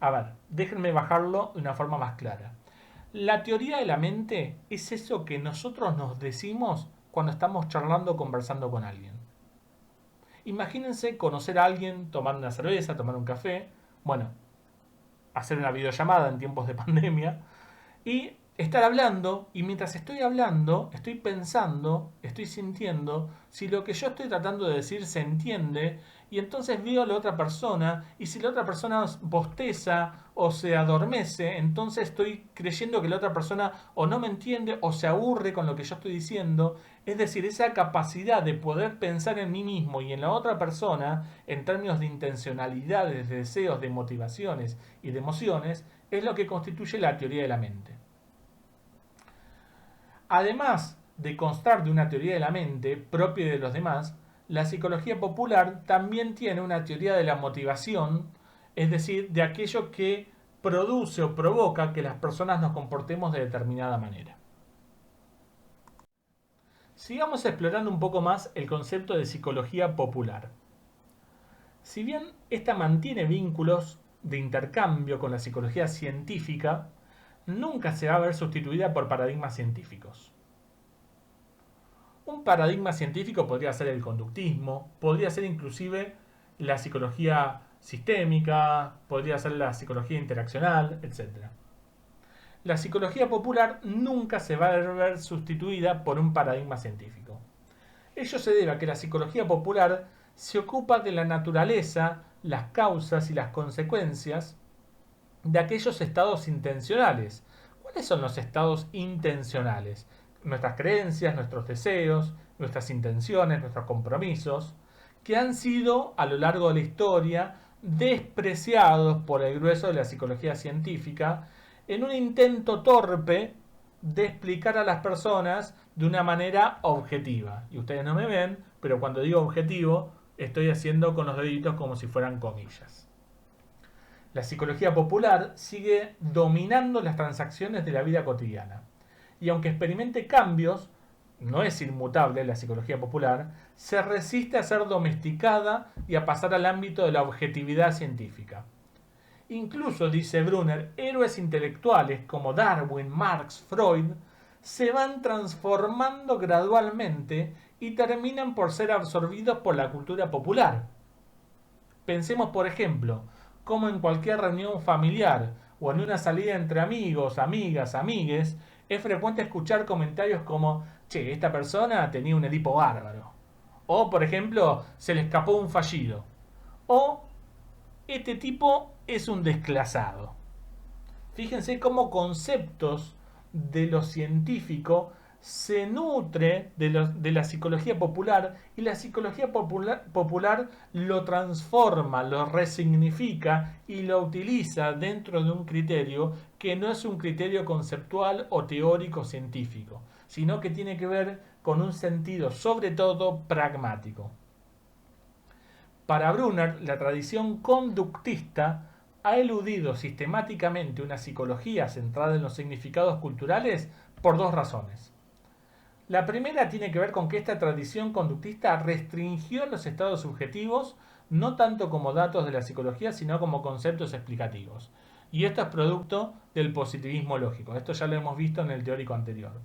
A ver, déjenme bajarlo de una forma más clara. La teoría de la mente es eso que nosotros nos decimos cuando estamos charlando o conversando con alguien. Imagínense conocer a alguien, tomar una cerveza, tomar un café, bueno, hacer una videollamada en tiempos de pandemia y estar hablando, y mientras estoy hablando, estoy pensando, estoy sintiendo si lo que yo estoy tratando de decir se entiende, y entonces veo a la otra persona, y si la otra persona bosteza o se adormece, entonces estoy creyendo que la otra persona o no me entiende o se aburre con lo que yo estoy diciendo. Es decir, esa capacidad de poder pensar en mí mismo y en la otra persona en términos de intencionalidades, de deseos, de motivaciones y de emociones, es lo que constituye la teoría de la mente. Además de constar de una teoría de la mente propia de los demás, la psicología popular también tiene una teoría de la motivación, es decir, de aquello que produce o provoca que las personas nos comportemos de determinada manera. Sigamos explorando un poco más el concepto de psicología popular. Si bien esta mantiene vínculos de intercambio con la psicología científica, nunca se va a ver sustituida por paradigmas científicos. Un paradigma científico podría ser el conductismo, podría ser inclusive la psicología sistémica, podría ser la psicología interaccional, etc. La psicología popular nunca se va a ver sustituida por un paradigma científico. Ello se debe a que la psicología popular se ocupa de la naturaleza, las causas y las consecuencias de aquellos estados intencionales. ¿Cuáles son los estados intencionales? Nuestras creencias, nuestros deseos, nuestras intenciones, nuestros compromisos, que han sido a lo largo de la historia despreciados por el grueso de la psicología científica en un intento torpe de explicar a las personas de una manera objetiva. Y ustedes no me ven, pero cuando digo objetivo, estoy haciendo con los deditos como si fueran comillas. La psicología popular sigue dominando las transacciones de la vida cotidiana. Y aunque experimente cambios, no es inmutable la psicología popular, se resiste a ser domesticada y a pasar al ámbito de la objetividad científica. Incluso, dice Brunner, héroes intelectuales como Darwin, Marx, Freud, se van transformando gradualmente y terminan por ser absorbidos por la cultura popular. Pensemos, por ejemplo, cómo en cualquier reunión familiar o en una salida entre amigos, amigas, amigues, es frecuente escuchar comentarios como, che, esta persona tenía un Edipo bárbaro. O, por ejemplo, se le escapó un fallido. O, este tipo es un desclasado. Fíjense cómo conceptos de lo científico se nutre de la psicología popular y la psicología popular lo transforma, lo resignifica y lo utiliza dentro de un criterio que no es un criterio conceptual o teórico científico, sino que tiene que ver con un sentido sobre todo pragmático. Para Brunner, la tradición conductista ha eludido sistemáticamente una psicología centrada en los significados culturales por dos razones. La primera tiene que ver con que esta tradición conductista restringió los estados subjetivos no tanto como datos de la psicología, sino como conceptos explicativos. Y esto es producto del positivismo lógico. Esto ya lo hemos visto en el teórico anterior.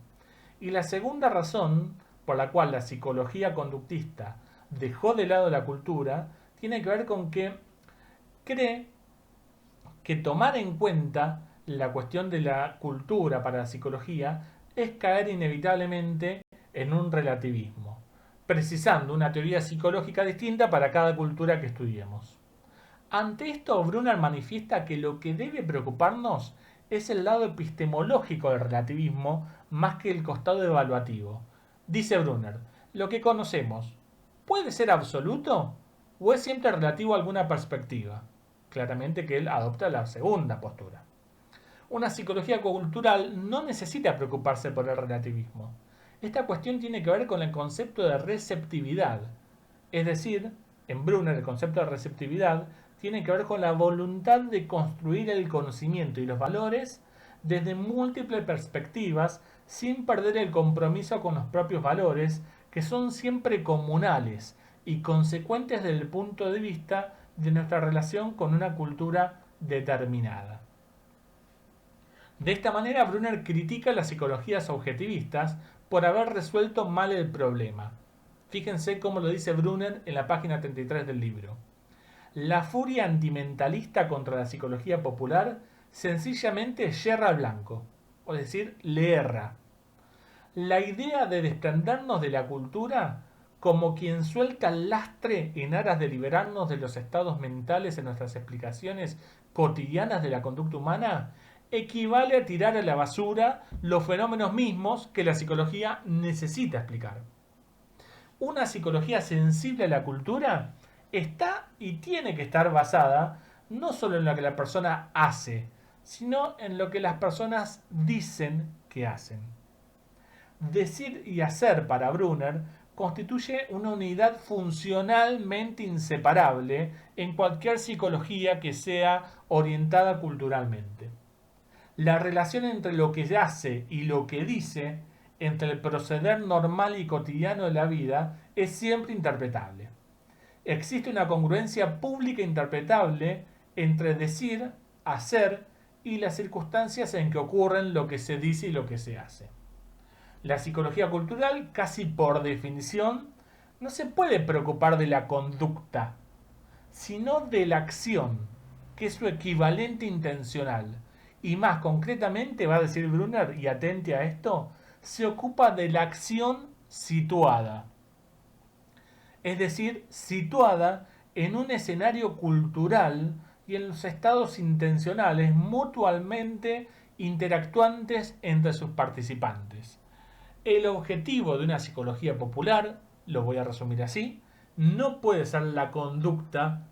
Y la segunda razón por la cual la psicología conductista dejó de lado la cultura tiene que ver con que cree que tomar en cuenta la cuestión de la cultura para la psicología es caer inevitablemente en un relativismo, precisando una teoría psicológica distinta para cada cultura que estudiemos. Ante esto, Brunner manifiesta que lo que debe preocuparnos es el lado epistemológico del relativismo más que el costado evaluativo. Dice Brunner, lo que conocemos, ¿puede ser absoluto o es siempre relativo a alguna perspectiva? Claramente que él adopta la segunda postura. Una psicología cultural no necesita preocuparse por el relativismo. Esta cuestión tiene que ver con el concepto de receptividad. Es decir, en Brunner el concepto de receptividad tiene que ver con la voluntad de construir el conocimiento y los valores desde múltiples perspectivas sin perder el compromiso con los propios valores que son siempre comunales y consecuentes desde el punto de vista de nuestra relación con una cultura determinada. De esta manera, Brunner critica las psicologías objetivistas por haber resuelto mal el problema. Fíjense cómo lo dice Brunner en la página 33 del libro. La furia antimentalista contra la psicología popular sencillamente yerra al blanco, es decir, le erra. La idea de desprendernos de la cultura como quien suelta el lastre en aras de liberarnos de los estados mentales en nuestras explicaciones cotidianas de la conducta humana equivale a tirar a la basura los fenómenos mismos que la psicología necesita explicar. Una psicología sensible a la cultura está y tiene que estar basada no solo en lo que la persona hace, sino en lo que las personas dicen que hacen. Decir y hacer para Brunner constituye una unidad funcionalmente inseparable en cualquier psicología que sea orientada culturalmente. La relación entre lo que hace y lo que dice, entre el proceder normal y cotidiano de la vida, es siempre interpretable. Existe una congruencia pública interpretable entre decir, hacer y las circunstancias en que ocurren lo que se dice y lo que se hace. La psicología cultural, casi por definición, no se puede preocupar de la conducta, sino de la acción, que es su equivalente intencional. Y más concretamente, va a decir Brunner, y atente a esto, se ocupa de la acción situada. Es decir, situada en un escenario cultural y en los estados intencionales mutuamente interactuantes entre sus participantes. El objetivo de una psicología popular, lo voy a resumir así, no puede ser la conducta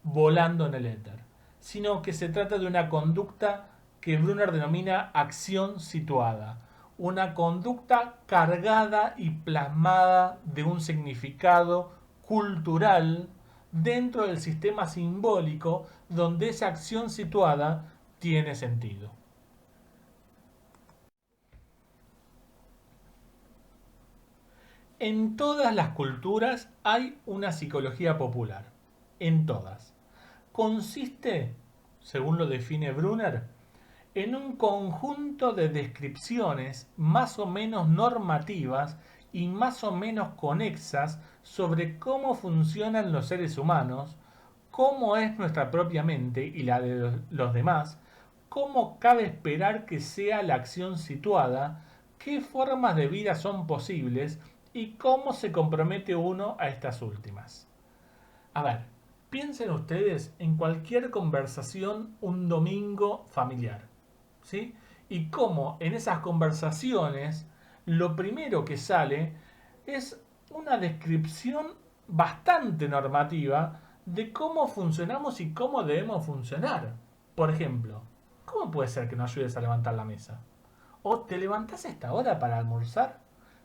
volando en el éter, sino que se trata de una conducta que Brunner denomina acción situada, una conducta cargada y plasmada de un significado cultural dentro del sistema simbólico donde esa acción situada tiene sentido. En todas las culturas hay una psicología popular. En todas. Consiste, según lo define Brunner, en un conjunto de descripciones más o menos normativas y más o menos conexas sobre cómo funcionan los seres humanos, cómo es nuestra propia mente y la de los demás, cómo cabe esperar que sea la acción situada, qué formas de vida son posibles y cómo se compromete uno a estas últimas. A ver, piensen ustedes en cualquier conversación un domingo familiar, ¿sí? Y cómo en esas conversaciones lo primero que sale es una descripción bastante normativa de cómo funcionamos y cómo debemos funcionar. Por ejemplo, ¿cómo puede ser que no ayudes a levantar la mesa? ¿O te levantás a esta hora para almorzar?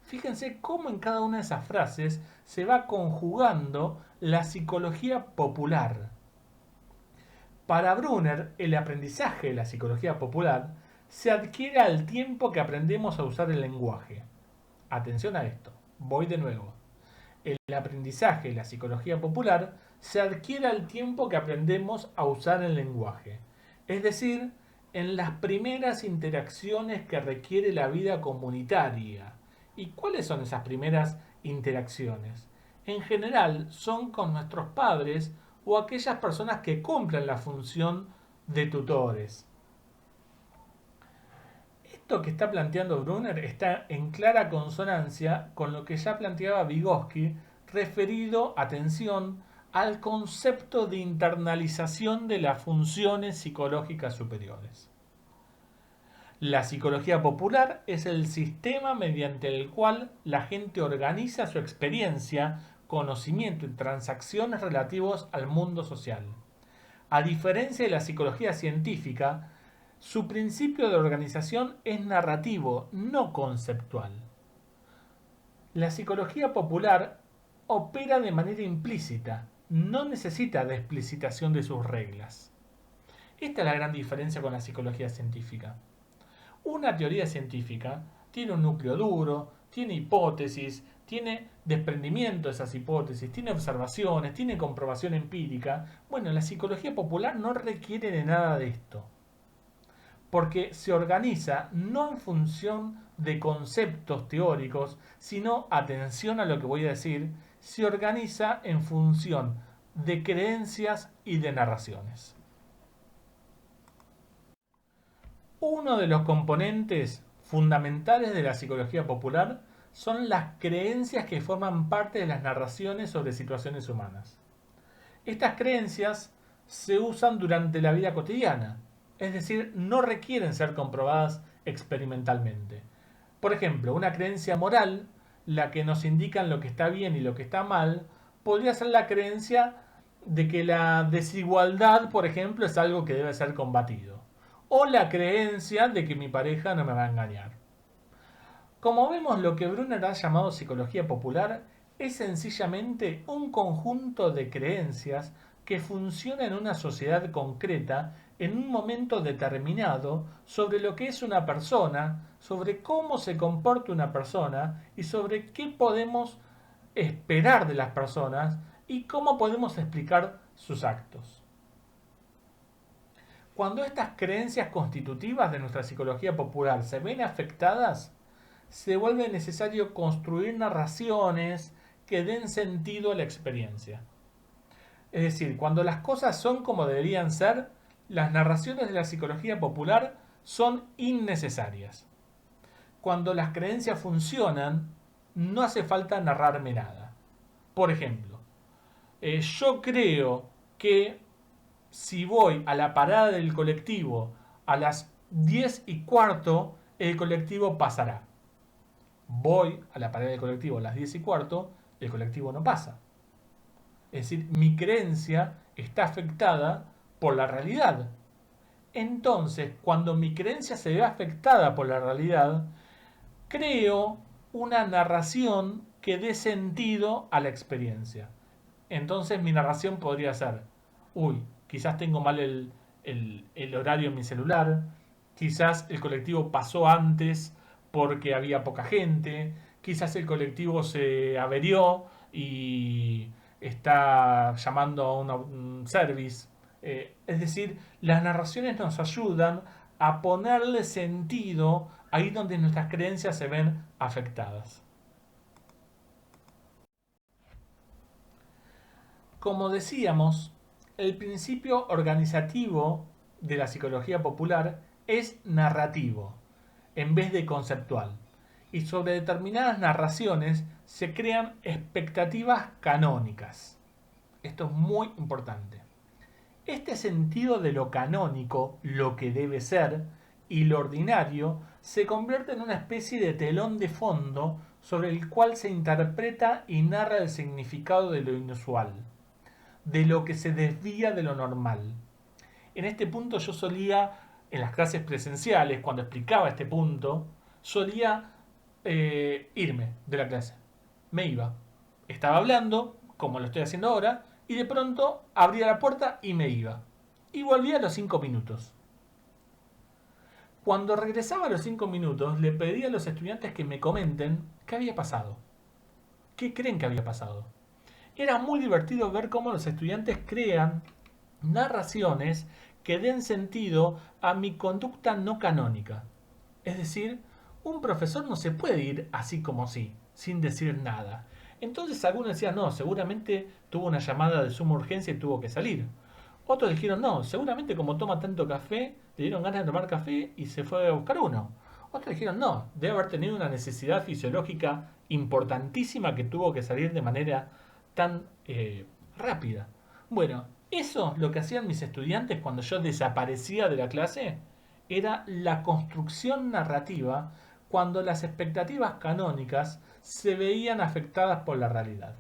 Fíjense cómo en cada una de esas frases se va conjugando la psicología popular. Para Brunner, el aprendizaje de la psicología popular se adquiere al tiempo que aprendemos a usar el lenguaje. Atención a esto, voy de nuevo. El aprendizaje de la psicología popular se adquiere al tiempo que aprendemos a usar el lenguaje. Es decir, en las primeras interacciones que requiere la vida comunitaria. ¿Y cuáles son esas primeras interacciones? En general son con nuestros padres o aquellas personas que cumplen la función de tutores. Esto que está planteando Brunner está en clara consonancia con lo que ya planteaba Vygotsky referido, atención, al concepto de internalización de las funciones psicológicas superiores. La psicología popular es el sistema mediante el cual la gente organiza su experiencia, conocimiento y transacciones relativos al mundo social. A diferencia de la psicología científica, Su principio de organización es narrativo, no conceptual. La psicología popular opera de manera implícita, no necesita de explicitación de sus reglas. Esta es la gran diferencia con la psicología científica. Una teoría científica tiene un núcleo duro, tiene hipótesis, tiene desprendimiento de esas hipótesis, tiene observaciones, tiene comprobación empírica. Bueno, la psicología popular no requiere de nada de esto, porque se organiza no en función de conceptos teóricos, sino, atención a lo que voy a decir, se organiza en función de creencias y de narraciones. Uno de los componentes fundamentales de la psicología popular son las creencias que forman parte de las narraciones sobre situaciones humanas. Estas creencias se usan durante la vida cotidiana, es decir, no requieren ser comprobadas experimentalmente. Por ejemplo, una creencia moral, la que nos indica lo que está bien y lo que está mal, podría ser la creencia de que la desigualdad, por ejemplo, es algo que debe ser combatido. O la creencia de que mi pareja no me va a engañar. Como vemos, lo que Brunner ha llamado psicología popular es sencillamente un conjunto de creencias que funciona en una sociedad concreta en un momento determinado sobre lo que es una persona, sobre cómo se comporta una persona y sobre qué podemos esperar de las personas y cómo podemos explicar sus actos. Cuando estas creencias constitutivas de nuestra psicología popular se ven afectadas, se vuelve necesario construir narraciones que den sentido a la experiencia. Es decir, cuando las cosas son como deberían ser, las narraciones de la psicología popular son innecesarias. Cuando las creencias funcionan, no hace falta narrarme nada. Por ejemplo, yo creo que si voy a la parada del colectivo a las 10:15, el colectivo pasará. Voy a la parada del colectivo a las 10:15, el colectivo no pasa. Es decir, mi creencia está afectada por la realidad. Entonces, cuando mi creencia se ve afectada por la realidad, creo una narración que dé sentido a la experiencia. Entonces mi narración podría ser, quizás tengo mal el horario en mi celular, quizás el colectivo pasó antes porque había poca gente, quizás el colectivo se averió y está llamando a un service. Es decir, las narraciones nos ayudan a ponerle sentido ahí donde nuestras creencias se ven afectadas. Como decíamos, el principio organizativo de la psicología popular es narrativo, en vez de conceptual. Y sobre determinadas narraciones se crean expectativas canónicas. Esto es muy importante. Este sentido de lo canónico, lo que debe ser, y lo ordinario, se convierte en una especie de telón de fondo sobre el cual se interpreta y narra el significado de lo inusual, de lo que se desvía de lo normal. En este punto yo solía, en las clases presenciales, cuando explicaba este punto, solía irme de la clase. Me iba. Estaba hablando, como lo estoy haciendo ahora, y de pronto abría la puerta y me iba. Y volvía a los 5 minutos. Cuando regresaba a los 5 minutos, le pedí a los estudiantes que me comenten qué había pasado. ¿Qué creen que había pasado? Era muy divertido ver cómo los estudiantes crean narraciones que den sentido a mi conducta no canónica. Es decir, un profesor no se puede ir así como sí, sin decir nada. Entonces algunos decían, no, seguramente tuvo una llamada de suma urgencia y tuvo que salir. Otros dijeron, no, seguramente como toma tanto café, le dieron ganas de tomar café y se fue a buscar uno. Otros dijeron, no, debe haber tenido una necesidad fisiológica importantísima que tuvo que salir de manera tan rápida. Bueno, eso lo que hacían mis estudiantes cuando yo desaparecía de la clase era la construcción narrativa cuando las expectativas canónicas se veían afectadas por la realidad.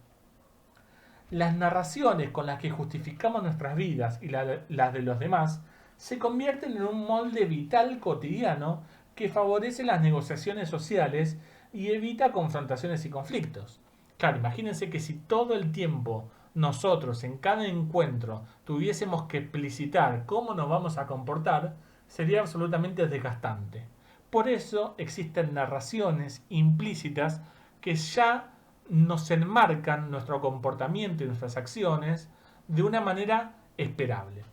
Las narraciones con las que justificamos nuestras vidas y las de los demás se convierten en un molde vital cotidiano que favorece las negociaciones sociales y evita confrontaciones y conflictos. Claro, imagínense que si todo el tiempo nosotros en cada encuentro tuviésemos que explicitar cómo nos vamos a comportar, sería absolutamente desgastante. Por eso existen narraciones implícitas que ya nos enmarcan nuestro comportamiento y nuestras acciones de una manera esperable.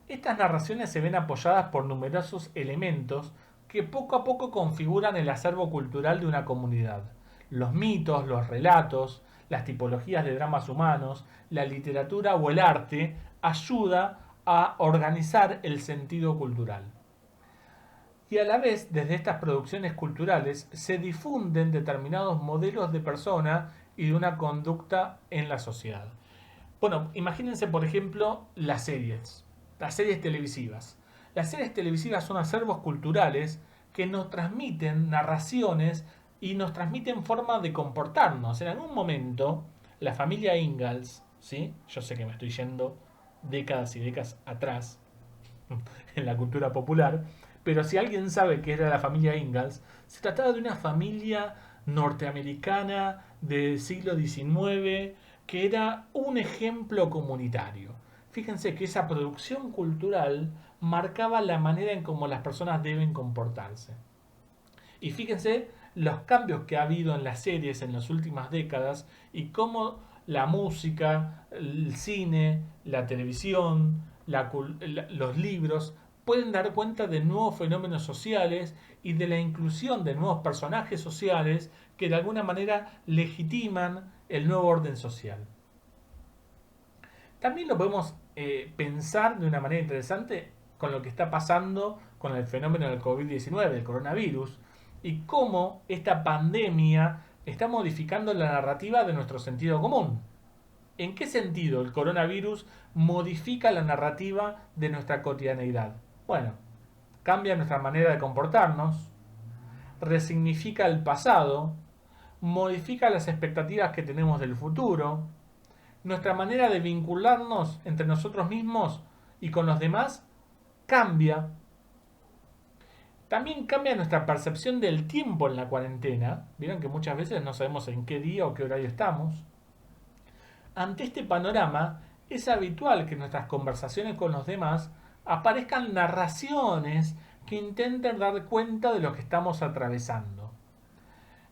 Estas narraciones se ven apoyadas por numerosos elementos que poco a poco configuran el acervo cultural de una comunidad. Los mitos, los relatos, las tipologías de dramas humanos, la literatura o el arte ayuda a organizar el sentido cultural. Y a la vez, desde estas producciones culturales se difunden determinados modelos de persona y de una conducta en la sociedad. Bueno, imagínense por ejemplo las series televisivas. Las series televisivas son acervos culturales que nos transmiten narraciones y nos transmiten formas de comportarnos. En algún momento, la familia Ingalls, ¿sí? Yo sé que me estoy yendo décadas y décadas atrás en la cultura popular, pero si alguien sabe que era la familia Ingalls, se trataba de una familia norteamericana del siglo XIX que era un ejemplo comunitario. Fíjense que esa producción cultural marcaba la manera en cómo las personas deben comportarse. Y fíjense los cambios que ha habido en las series en las últimas décadas y cómo la música, el cine, la televisión, los libros pueden dar cuenta de nuevos fenómenos sociales y de la inclusión de nuevos personajes sociales que de alguna manera legitiman el nuevo orden social. También lo podemos pensar de una manera interesante con lo que está pasando con el fenómeno del COVID-19, el coronavirus, y cómo esta pandemia está modificando la narrativa de nuestro sentido común. ¿En qué sentido el coronavirus modifica la narrativa de nuestra cotidianeidad? Bueno, cambia nuestra manera de comportarnos, resignifica el pasado, modifica las expectativas que tenemos del futuro, nuestra manera de vincularnos entre nosotros mismos y con los demás cambia. También cambia nuestra percepción del tiempo en la cuarentena. Vieron que muchas veces no sabemos en qué día o qué horario estamos. Ante este panorama, es habitual que en nuestras conversaciones con los demás aparezcan narraciones que intenten dar cuenta de lo que estamos atravesando.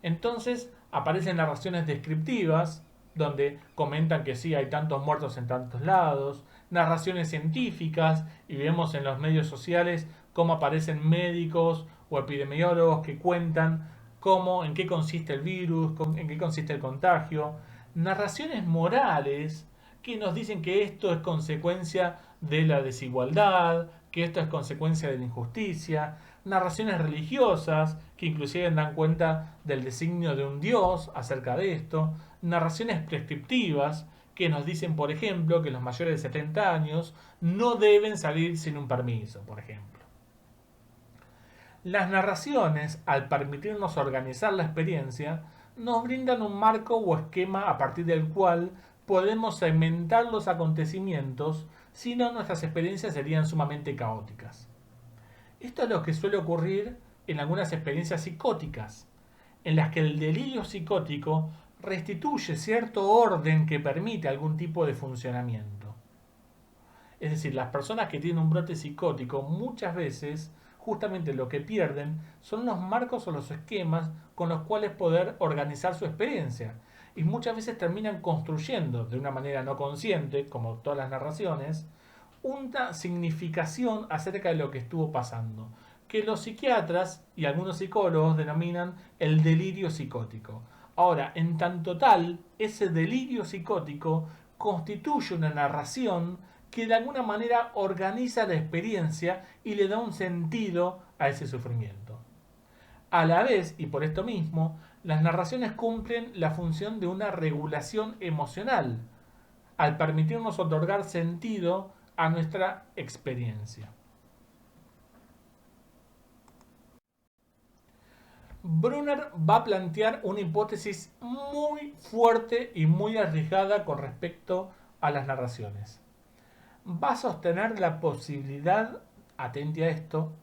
Entonces aparecen narraciones descriptivas, donde comentan que sí, hay tantos muertos en tantos lados, narraciones científicas, y vemos en los medios sociales cómo aparecen médicos o epidemiólogos que cuentan cómo, en qué consiste el virus, en qué consiste el contagio, narraciones morales que nos dicen que esto es consecuencia de la desigualdad, que esto es consecuencia de la injusticia, narraciones religiosas que inclusive dan cuenta del designio de un Dios acerca de esto, narraciones prescriptivas que nos dicen, por ejemplo, que los mayores de 70 años no deben salir sin un permiso, por ejemplo. Las narraciones, al permitirnos organizar la experiencia, nos brindan un marco o esquema a partir del cual podemos segmentar los acontecimientos, si no nuestras experiencias serían sumamente caóticas. Esto es lo que suele ocurrir en algunas experiencias psicóticas, en las que el delirio psicótico restituye cierto orden que permite algún tipo de funcionamiento. Es decir, las personas que tienen un brote psicótico muchas veces justamente lo que pierden son los marcos o los esquemas con los cuales poder organizar su experiencia. Y muchas veces terminan construyendo de una manera no consciente, como todas las narraciones, una significación acerca de lo que estuvo pasando, que los psiquiatras y algunos psicólogos denominan el delirio psicótico. Ahora, en tanto tal, ese delirio psicótico constituye una narración que de alguna manera organiza la experiencia y le da un sentido a ese sufrimiento. A la vez, y por esto mismo, las narraciones cumplen la función de una regulación emocional, al permitirnos otorgar sentido a nuestra experiencia. Brunner va a plantear una hipótesis muy fuerte y muy arriesgada con respecto a las narraciones. va a sostener la posibilidad, atente a esto,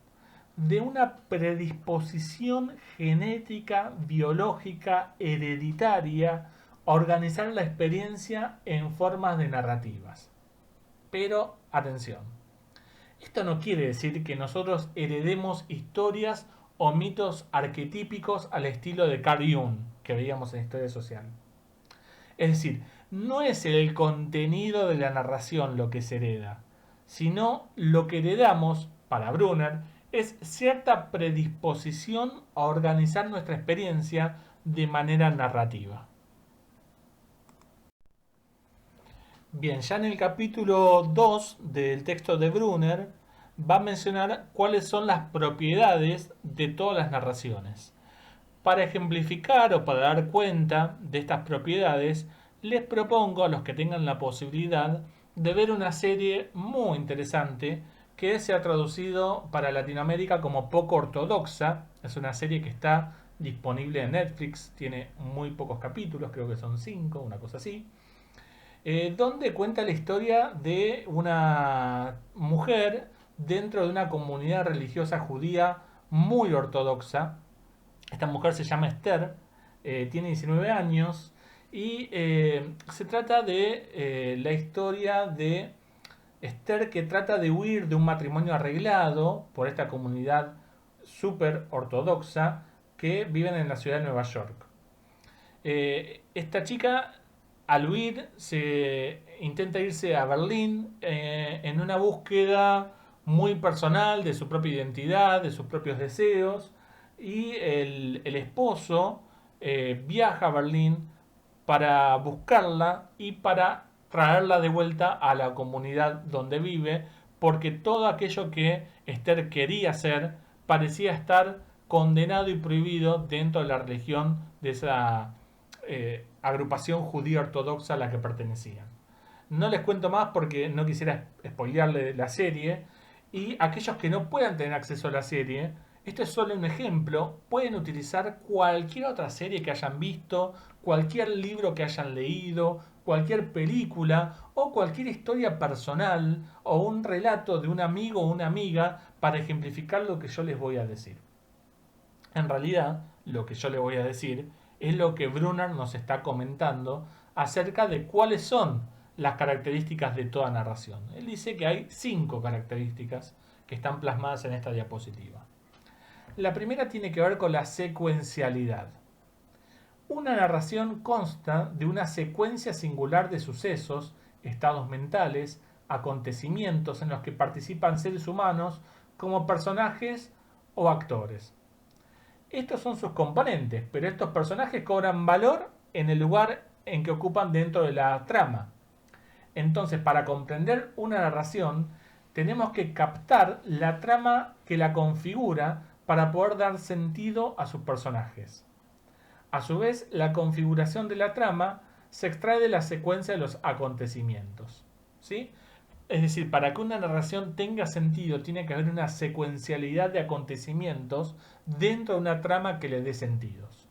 de una predisposición genética, biológica, hereditaria a organizar la experiencia en formas de narrativas. Pero, atención, esto no quiere decir que nosotros heredemos historias o mitos arquetípicos al estilo de Carl Jung, que veíamos en Historia Social. Es decir, no es el contenido de la narración lo que se hereda, sino lo que heredamos, para Brunner, es cierta predisposición a organizar nuestra experiencia de manera narrativa. Bien, ya en el capítulo 2 del texto de Brunner va a mencionar cuáles son las propiedades de todas las narraciones. Para ejemplificar o para dar cuenta de estas propiedades, les propongo a los que tengan la posibilidad de ver una serie muy interesante que se ha traducido para Latinoamérica como Poco Ortodoxa. Es una serie que está disponible en Netflix, tiene muy pocos capítulos, creo que son 5, una cosa así, donde cuenta la historia de una mujer dentro de una comunidad religiosa judía muy ortodoxa. Esta mujer se llama Esther, tiene 19 años y se trata de la historia de Esther, que trata de huir de un matrimonio arreglado por esta comunidad súper ortodoxa que viven en la ciudad de Nueva York. Esta chica, al huir, se intenta irse a Berlín en una búsqueda muy personal de su propia identidad, de sus propios deseos, y el esposo viaja a Berlín para buscarla y para traerla de vuelta a la comunidad donde vive, porque todo aquello que Esther quería hacer parecía estar condenado y prohibido dentro de la religión de esa agrupación judía ortodoxa a la que pertenecían. No les cuento más porque no quisiera spoilearle la serie, y aquellos que no puedan tener acceso a la serie, esto es solo un ejemplo, pueden utilizar cualquier otra serie que hayan visto, cualquier libro que hayan leído, cualquier película o cualquier historia personal o un relato de un amigo o una amiga para ejemplificar lo que yo les voy a decir. En realidad, lo que yo les voy a decir es lo que Brunner nos está comentando acerca de cuáles son las características de toda narración. Él dice que hay 5 características que están plasmadas en esta diapositiva. La primera tiene que ver con la secuencialidad. Una narración consta de una secuencia singular de sucesos, estados mentales, acontecimientos en los que participan seres humanos como personajes o actores. Estos son sus componentes, pero estos personajes cobran valor en el lugar en que ocupan dentro de la trama. Entonces, para comprender una narración, tenemos que captar la trama que la configura para poder dar sentido a sus personajes. A su vez, la configuración de la trama se extrae de la secuencia de los acontecimientos, ¿sí? Es decir, para que una narración tenga sentido, tiene que haber una secuencialidad de acontecimientos dentro de una trama que le dé sentidos.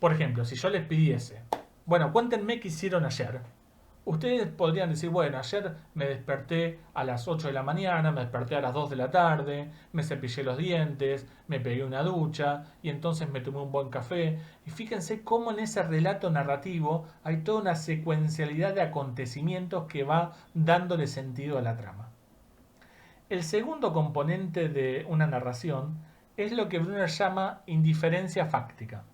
Por ejemplo, si yo les pidiese, bueno, cuéntenme qué hicieron ayer. Ustedes podrían decir, bueno, ayer me desperté a las 8 de la mañana, me desperté a las 2 de la tarde, me cepillé los dientes, me pegué una ducha y entonces me tomé un buen café. Y fíjense cómo en ese relato narrativo hay toda una secuencialidad de acontecimientos que va dándole sentido a la trama. El segundo componente de una narración es lo que Brunner llama indiferencia fáctica.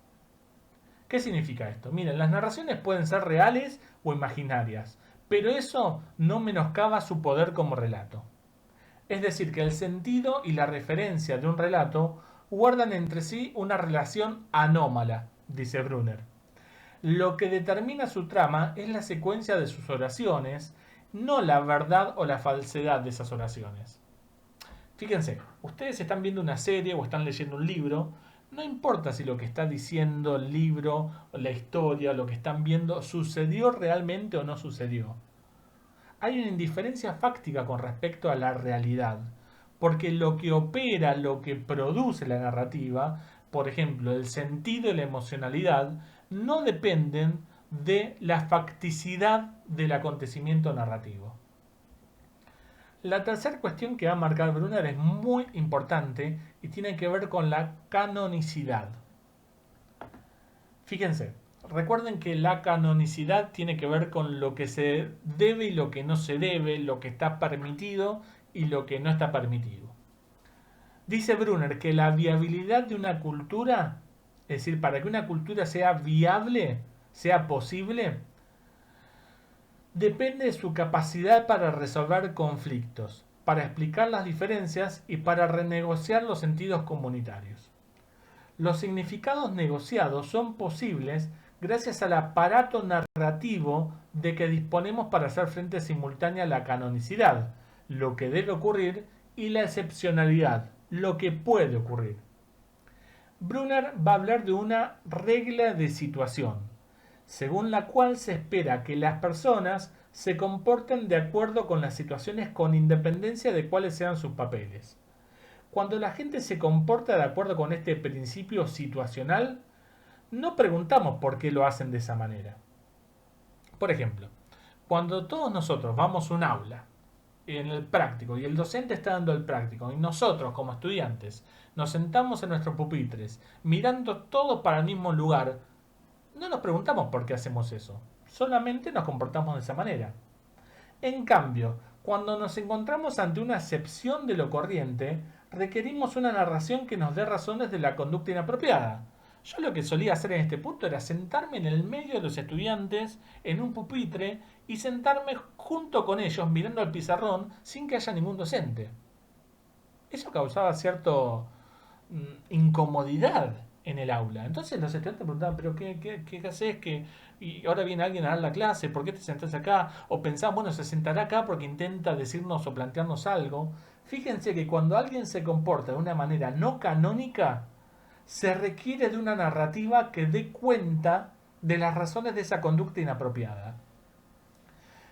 ¿Qué significa esto? Miren, las narraciones pueden ser reales o imaginarias, pero eso no menoscaba su poder como relato. Es decir, que el sentido y la referencia de un relato guardan entre sí una relación anómala, dice Brunner. Lo que determina su trama es la secuencia de sus oraciones, no la verdad o la falsedad de esas oraciones. Fíjense, ustedes están viendo una serie o están leyendo un libro. No importa si lo que está diciendo el libro, la historia, lo que están viendo, sucedió realmente o no sucedió. Hay una indiferencia fáctica con respecto a la realidad, porque lo que opera, lo que produce la narrativa, por ejemplo, el sentido y la emocionalidad, no dependen de la facticidad del acontecimiento narrativo. La tercera cuestión que va a marcar Brunner es muy importante y tiene que ver con la canonicidad. Fíjense, recuerden que la canonicidad tiene que ver con lo que se debe y lo que no se debe, lo que está permitido y lo que no está permitido. Dice Brunner que la viabilidad de una cultura, es decir, para que una cultura sea viable, sea posible, depende de su capacidad para resolver conflictos, para explicar las diferencias y para renegociar los sentidos comunitarios. Los significados negociados son posibles gracias al aparato narrativo de que disponemos para hacer frente simultánea a la canonicidad, lo que debe ocurrir, y la excepcionalidad, lo que puede ocurrir. Brunner va a hablar de una regla de situación, según la cual se espera que las personas se comporten de acuerdo con las situaciones con independencia de cuáles sean sus papeles. Cuando la gente se comporta de acuerdo con este principio situacional, no preguntamos por qué lo hacen de esa manera. Por ejemplo, cuando todos nosotros vamos a un aula en el práctico y el docente está dando el práctico y nosotros como estudiantes nos sentamos en nuestros pupitres mirando todos para el mismo lugar, no nos preguntamos por qué hacemos eso, solamente nos comportamos de esa manera. En cambio, cuando nos encontramos ante una excepción de lo corriente, requerimos una narración que nos dé razones de la conducta inapropiada. Yo lo que solía hacer en este punto era sentarme en el medio de los estudiantes, en un pupitre, y sentarme junto con ellos mirando al pizarrón sin que haya ningún docente. Eso causaba cierta incomodidad en el aula. Entonces los estudiantes preguntaban, pero ¿qué haces? Y ahora viene alguien a dar la clase, ¿por qué te sentás acá? O pensaban, bueno, se sentará acá porque intenta decirnos o plantearnos algo. Fíjense que cuando alguien se comporta de una manera no canónica, se requiere de una narrativa que dé cuenta de las razones de esa conducta inapropiada.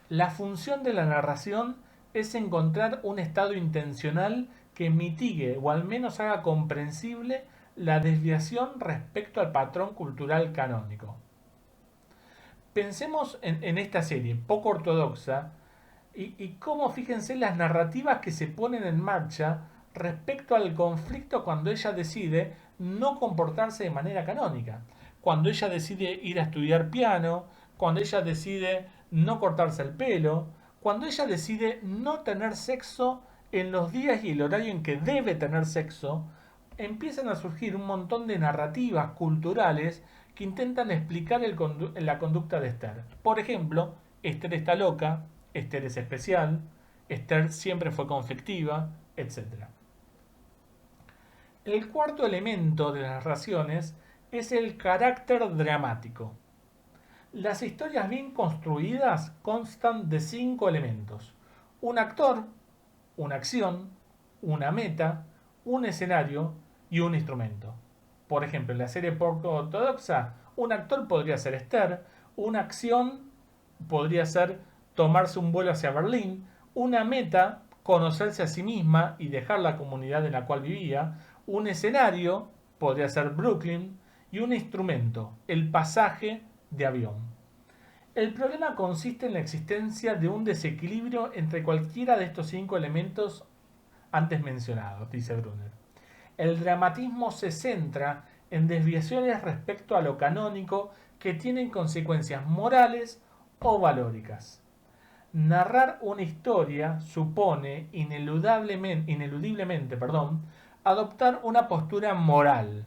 La función de la narración es encontrar un estado intencional que mitigue o al menos haga comprensible la desviación respecto al patrón cultural canónico. Pensemos en esta serie poco ortodoxa y cómo, fíjense, las narrativas que se ponen en marcha respecto al conflicto cuando ella decide no comportarse de manera canónica, cuando ella decide ir a estudiar piano, cuando ella decide no cortarse el pelo, cuando ella decide no tener sexo en los días y el horario en que debe tener sexo, empiezan a surgir un montón de narrativas culturales que intentan explicar la conducta de Esther. Por ejemplo, Esther está loca, Esther es especial, Esther siempre fue conflictiva, etc. El cuarto elemento de las narraciones es el carácter dramático. Las historias bien construidas constan de 5 elementos: un actor, una acción, una meta, un escenario y un instrumento. Por ejemplo, en la serie poco ortodoxa, un actor podría ser Esther, una acción podría ser tomarse un vuelo hacia Berlín, una meta, conocerse a sí misma y dejar la comunidad en la cual vivía, un escenario, podría ser Brooklyn, y un instrumento, el pasaje de avión. El problema consiste en la existencia de un desequilibrio entre cualquiera de estos 5 elementos antes mencionados, dice Brunner. El dramatismo se centra en desviaciones respecto a lo canónico que tienen consecuencias morales o valóricas. Narrar una historia supone ineludiblemente, adoptar una postura moral.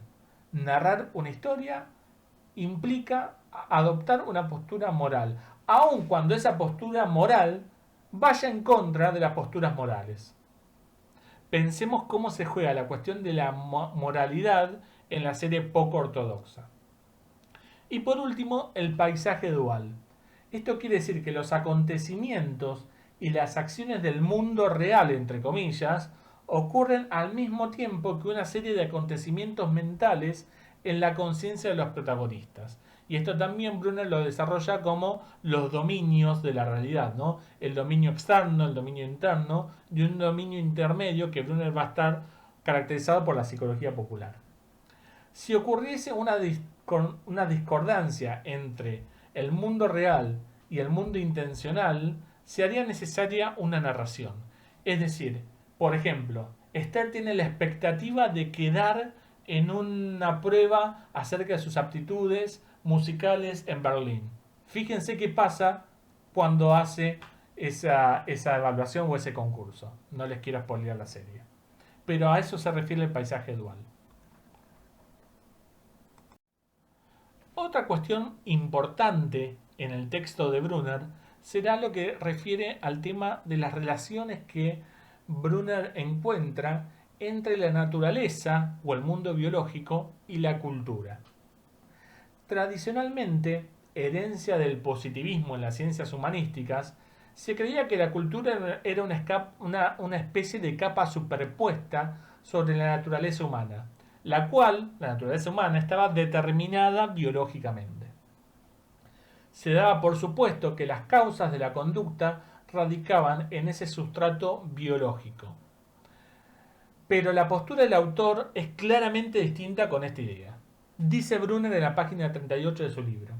Narrar una historia implica adoptar una postura moral, aun cuando esa postura moral vaya en contra de las posturas morales. Pensemos cómo se juega la cuestión de la moralidad en la serie poco ortodoxa. Y por último, el paisaje dual. Esto quiere decir que los acontecimientos y las acciones del mundo real, entre comillas, ocurren al mismo tiempo que una serie de acontecimientos mentales en la conciencia de los protagonistas. Y esto también Brunner lo desarrolla como los dominios de la realidad, ¿no? El dominio externo, el dominio interno y un dominio intermedio que Brunner va a estar caracterizado por la psicología popular. Si ocurriese una discordancia entre el mundo real y el mundo intencional, se haría necesaria una narración. Es decir, por ejemplo, Esther tiene la expectativa de quedar en una prueba acerca de sus aptitudes musicales en Berlín. Fíjense qué pasa cuando hace esa evaluación o ese concurso. No les quiero spoilear la serie. Pero a eso se refiere el paisaje dual. Otra cuestión importante en el texto de Brunner será lo que refiere al tema de las relaciones que Brunner encuentra entre la naturaleza o el mundo biológico y la cultura. Tradicionalmente, herencia del positivismo en las ciencias humanísticas, se creía que la cultura era una especie de capa superpuesta sobre la naturaleza humana, la cual, la naturaleza humana, estaba determinada biológicamente. Se daba por supuesto que las causas de la conducta radicaban en ese sustrato biológico. Pero la postura del autor es claramente distinta con esta idea. Dice Brunner en la página 38 de su libro.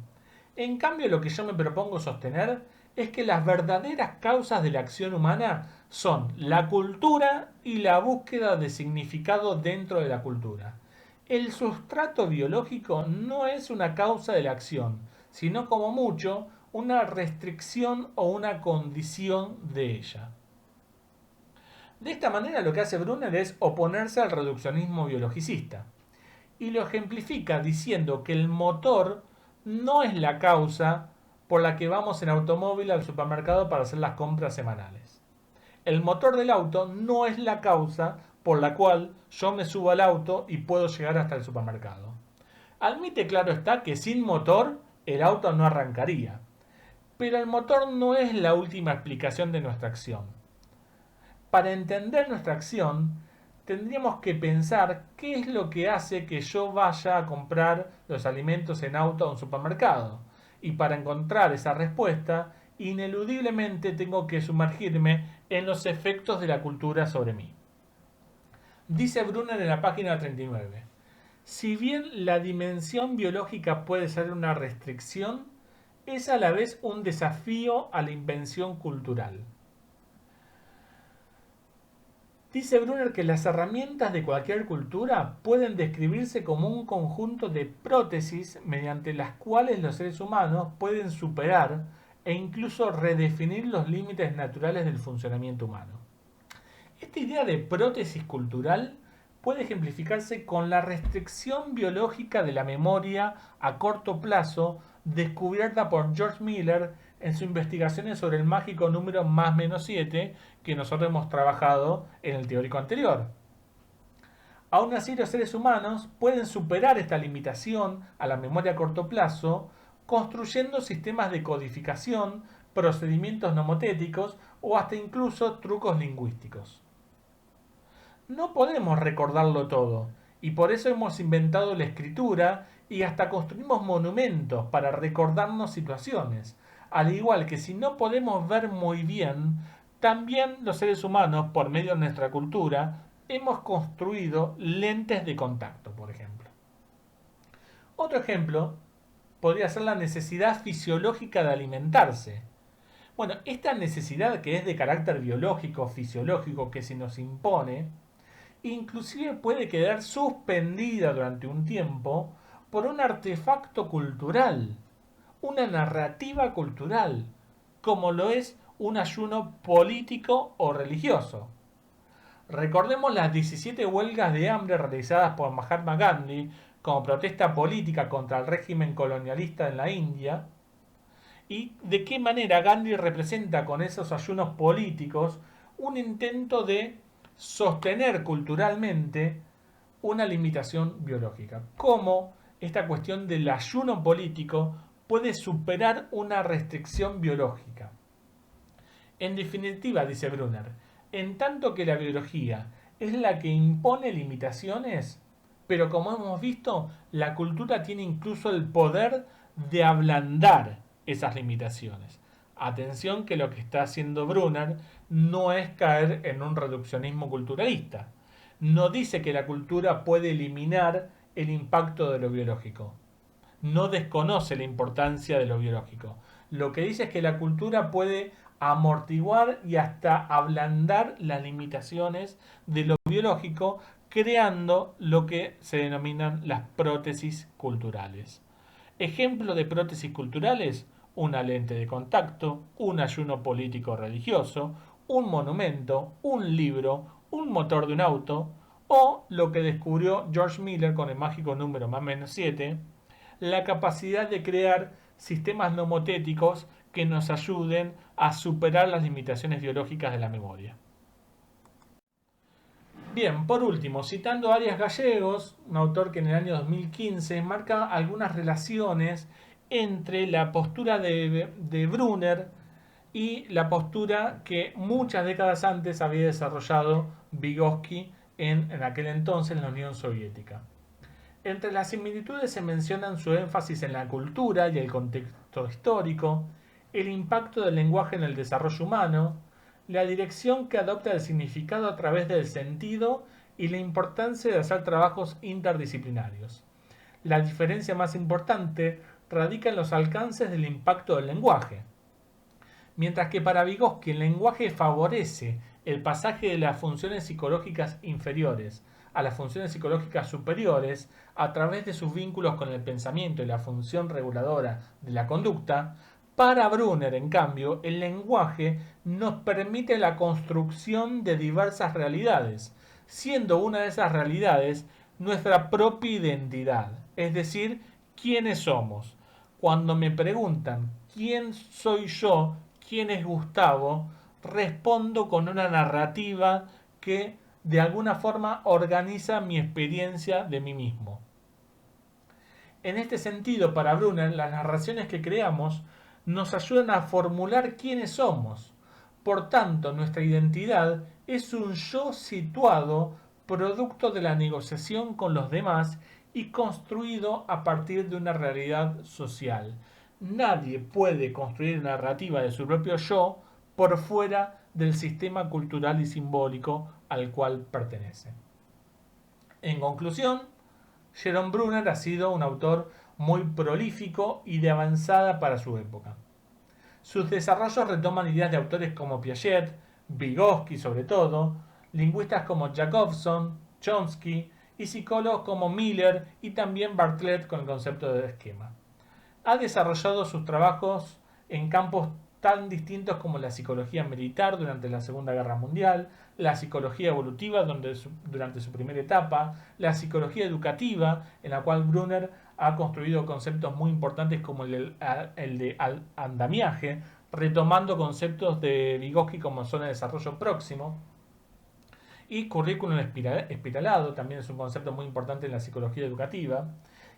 En cambio, lo que yo me propongo sostener es que las verdaderas causas de la acción humana son la cultura y la búsqueda de significado dentro de la cultura. El sustrato biológico no es una causa de la acción, sino como mucho una restricción o una condición de ella. De esta manera lo que hace Brunner es oponerse al reduccionismo biologicista y lo ejemplifica diciendo que el motor no es la causa por la que vamos en automóvil al supermercado para hacer las compras semanales. El motor del auto no es la causa por la cual yo me subo al auto y puedo llegar hasta el supermercado. Admite, claro está, que sin motor el auto no arrancaría, pero el motor no es la última explicación de nuestra acción. Para entender nuestra acción, tendríamos que pensar qué es lo que hace que yo vaya a comprar los alimentos en auto a un supermercado. Y para encontrar esa respuesta, ineludiblemente tengo que sumergirme en los efectos de la cultura sobre mí. Dice Brunner en la página 39. Si bien la dimensión biológica puede ser una restricción, es a la vez un desafío a la invención cultural. Dice Brunner que las herramientas de cualquier cultura pueden describirse como un conjunto de prótesis mediante las cuales los seres humanos pueden superar e incluso redefinir los límites naturales del funcionamiento humano. Esta idea de prótesis cultural puede ejemplificarse con la restricción biológica de la memoria a corto plazo descubierta por George Miller en sus investigaciones sobre el mágico número +7 que nosotros hemos trabajado en el teórico anterior. Aún así, los seres humanos pueden superar esta limitación a la memoria a corto plazo construyendo sistemas de codificación, procedimientos nomotéticos o hasta incluso trucos lingüísticos. No podemos recordarlo todo, y por eso hemos inventado la escritura y hasta construimos monumentos para recordarnos situaciones. Al igual que si no podemos ver muy bien, también los seres humanos, por medio de nuestra cultura, hemos construido lentes de contacto, por ejemplo. Otro ejemplo podría ser la necesidad fisiológica de alimentarse. Bueno, esta necesidad que es de carácter biológico, fisiológico, que se nos impone, inclusive puede quedar suspendida durante un tiempo por un artefacto cultural, una narrativa cultural, como lo es un ayuno político o religioso. Recordemos las 17 huelgas de hambre realizadas por Mahatma Gandhi como protesta política contra el régimen colonialista en la India, y de qué manera Gandhi representa con esos ayunos políticos un intento de sostener culturalmente una limitación biológica. Cómo esta cuestión del ayuno político puede superar una restricción biológica. En definitiva, dice Brunner, en tanto que la biología es la que impone limitaciones, pero como hemos visto, la cultura tiene incluso el poder de ablandar esas limitaciones. Atención que lo que está haciendo Brunner no es caer en un reduccionismo culturalista. No dice que la cultura puede eliminar el impacto de lo biológico. No desconoce la importancia de lo biológico. Lo que dice es que la cultura puede amortiguar y hasta ablandar las limitaciones de lo biológico, creando lo que se denominan las prótesis culturales. Ejemplo de prótesis culturales: una lente de contacto, un ayuno político religioso, un monumento, un libro, un motor de un auto, o lo que descubrió George Miller con el mágico número más o menos 7, la capacidad de crear sistemas nomotéticos que nos ayuden a superar las limitaciones biológicas de la memoria. Bien, por último, citando a Arias Gallegos, un autor que en el año 2015 marca algunas relaciones entre la postura de Brunner y la postura que muchas décadas antes había desarrollado Vygotsky en aquel entonces en la Unión Soviética. Entre las similitudes se mencionan su énfasis en la cultura y el contexto histórico, el impacto del lenguaje en el desarrollo humano, la dirección que adopta el significado a través del sentido y la importancia de hacer trabajos interdisciplinarios. La diferencia más importante radica en los alcances del impacto del lenguaje. Mientras que para Vygotsky el lenguaje favorece el pasaje de las funciones psicológicas inferiores a las funciones psicológicas superiores a través de sus vínculos con el pensamiento y la función reguladora de la conducta, para Brunner, en cambio, el lenguaje nos permite la construcción de diversas realidades, siendo una de esas realidades nuestra propia identidad, es decir, quiénes somos. Cuando me preguntan quién soy yo, quién es Gustavo, respondo con una narrativa que de alguna forma organiza mi experiencia de mí mismo. En este sentido, para Brunner, las narraciones que creamos nos ayudan a formular quiénes somos. Por tanto, nuestra identidad es un yo situado, producto de la negociación con los demás y construido a partir de una realidad social. Nadie puede construir una narrativa de su propio yo por fuera del sistema cultural y simbólico al cual pertenece. En conclusión, Jerome Brunner ha sido un autor muy prolífico y de avanzada para su época. Sus desarrollos retoman ideas de autores como Piaget, Vygotsky sobre todo, lingüistas como Jacobson, Chomsky y psicólogos como Miller y también Bartlett con el concepto de esquema. Ha desarrollado sus trabajos en campos tan distintos como la psicología militar durante la Segunda Guerra Mundial, la psicología evolutiva durante su primera etapa, la psicología educativa, en la cual Brunner ha construido conceptos muy importantes como el de andamiaje, retomando conceptos de Vygotsky como son el desarrollo próximo, y currículum espiralado, también es un concepto muy importante en la psicología educativa,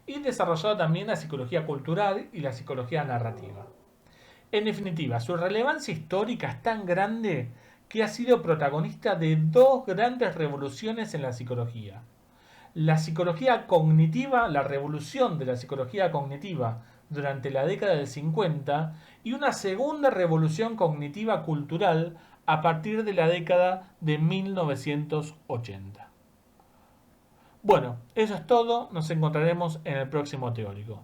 y desarrollado también la psicología cultural y la psicología narrativa. En definitiva, su relevancia histórica es tan grande que ha sido protagonista de dos grandes revoluciones en la psicología. La psicología cognitiva, la revolución de la psicología cognitiva durante la década del 50 y una segunda revolución cognitiva cultural a partir de la década de 1980. Bueno, eso es todo, nos encontraremos en el próximo teórico.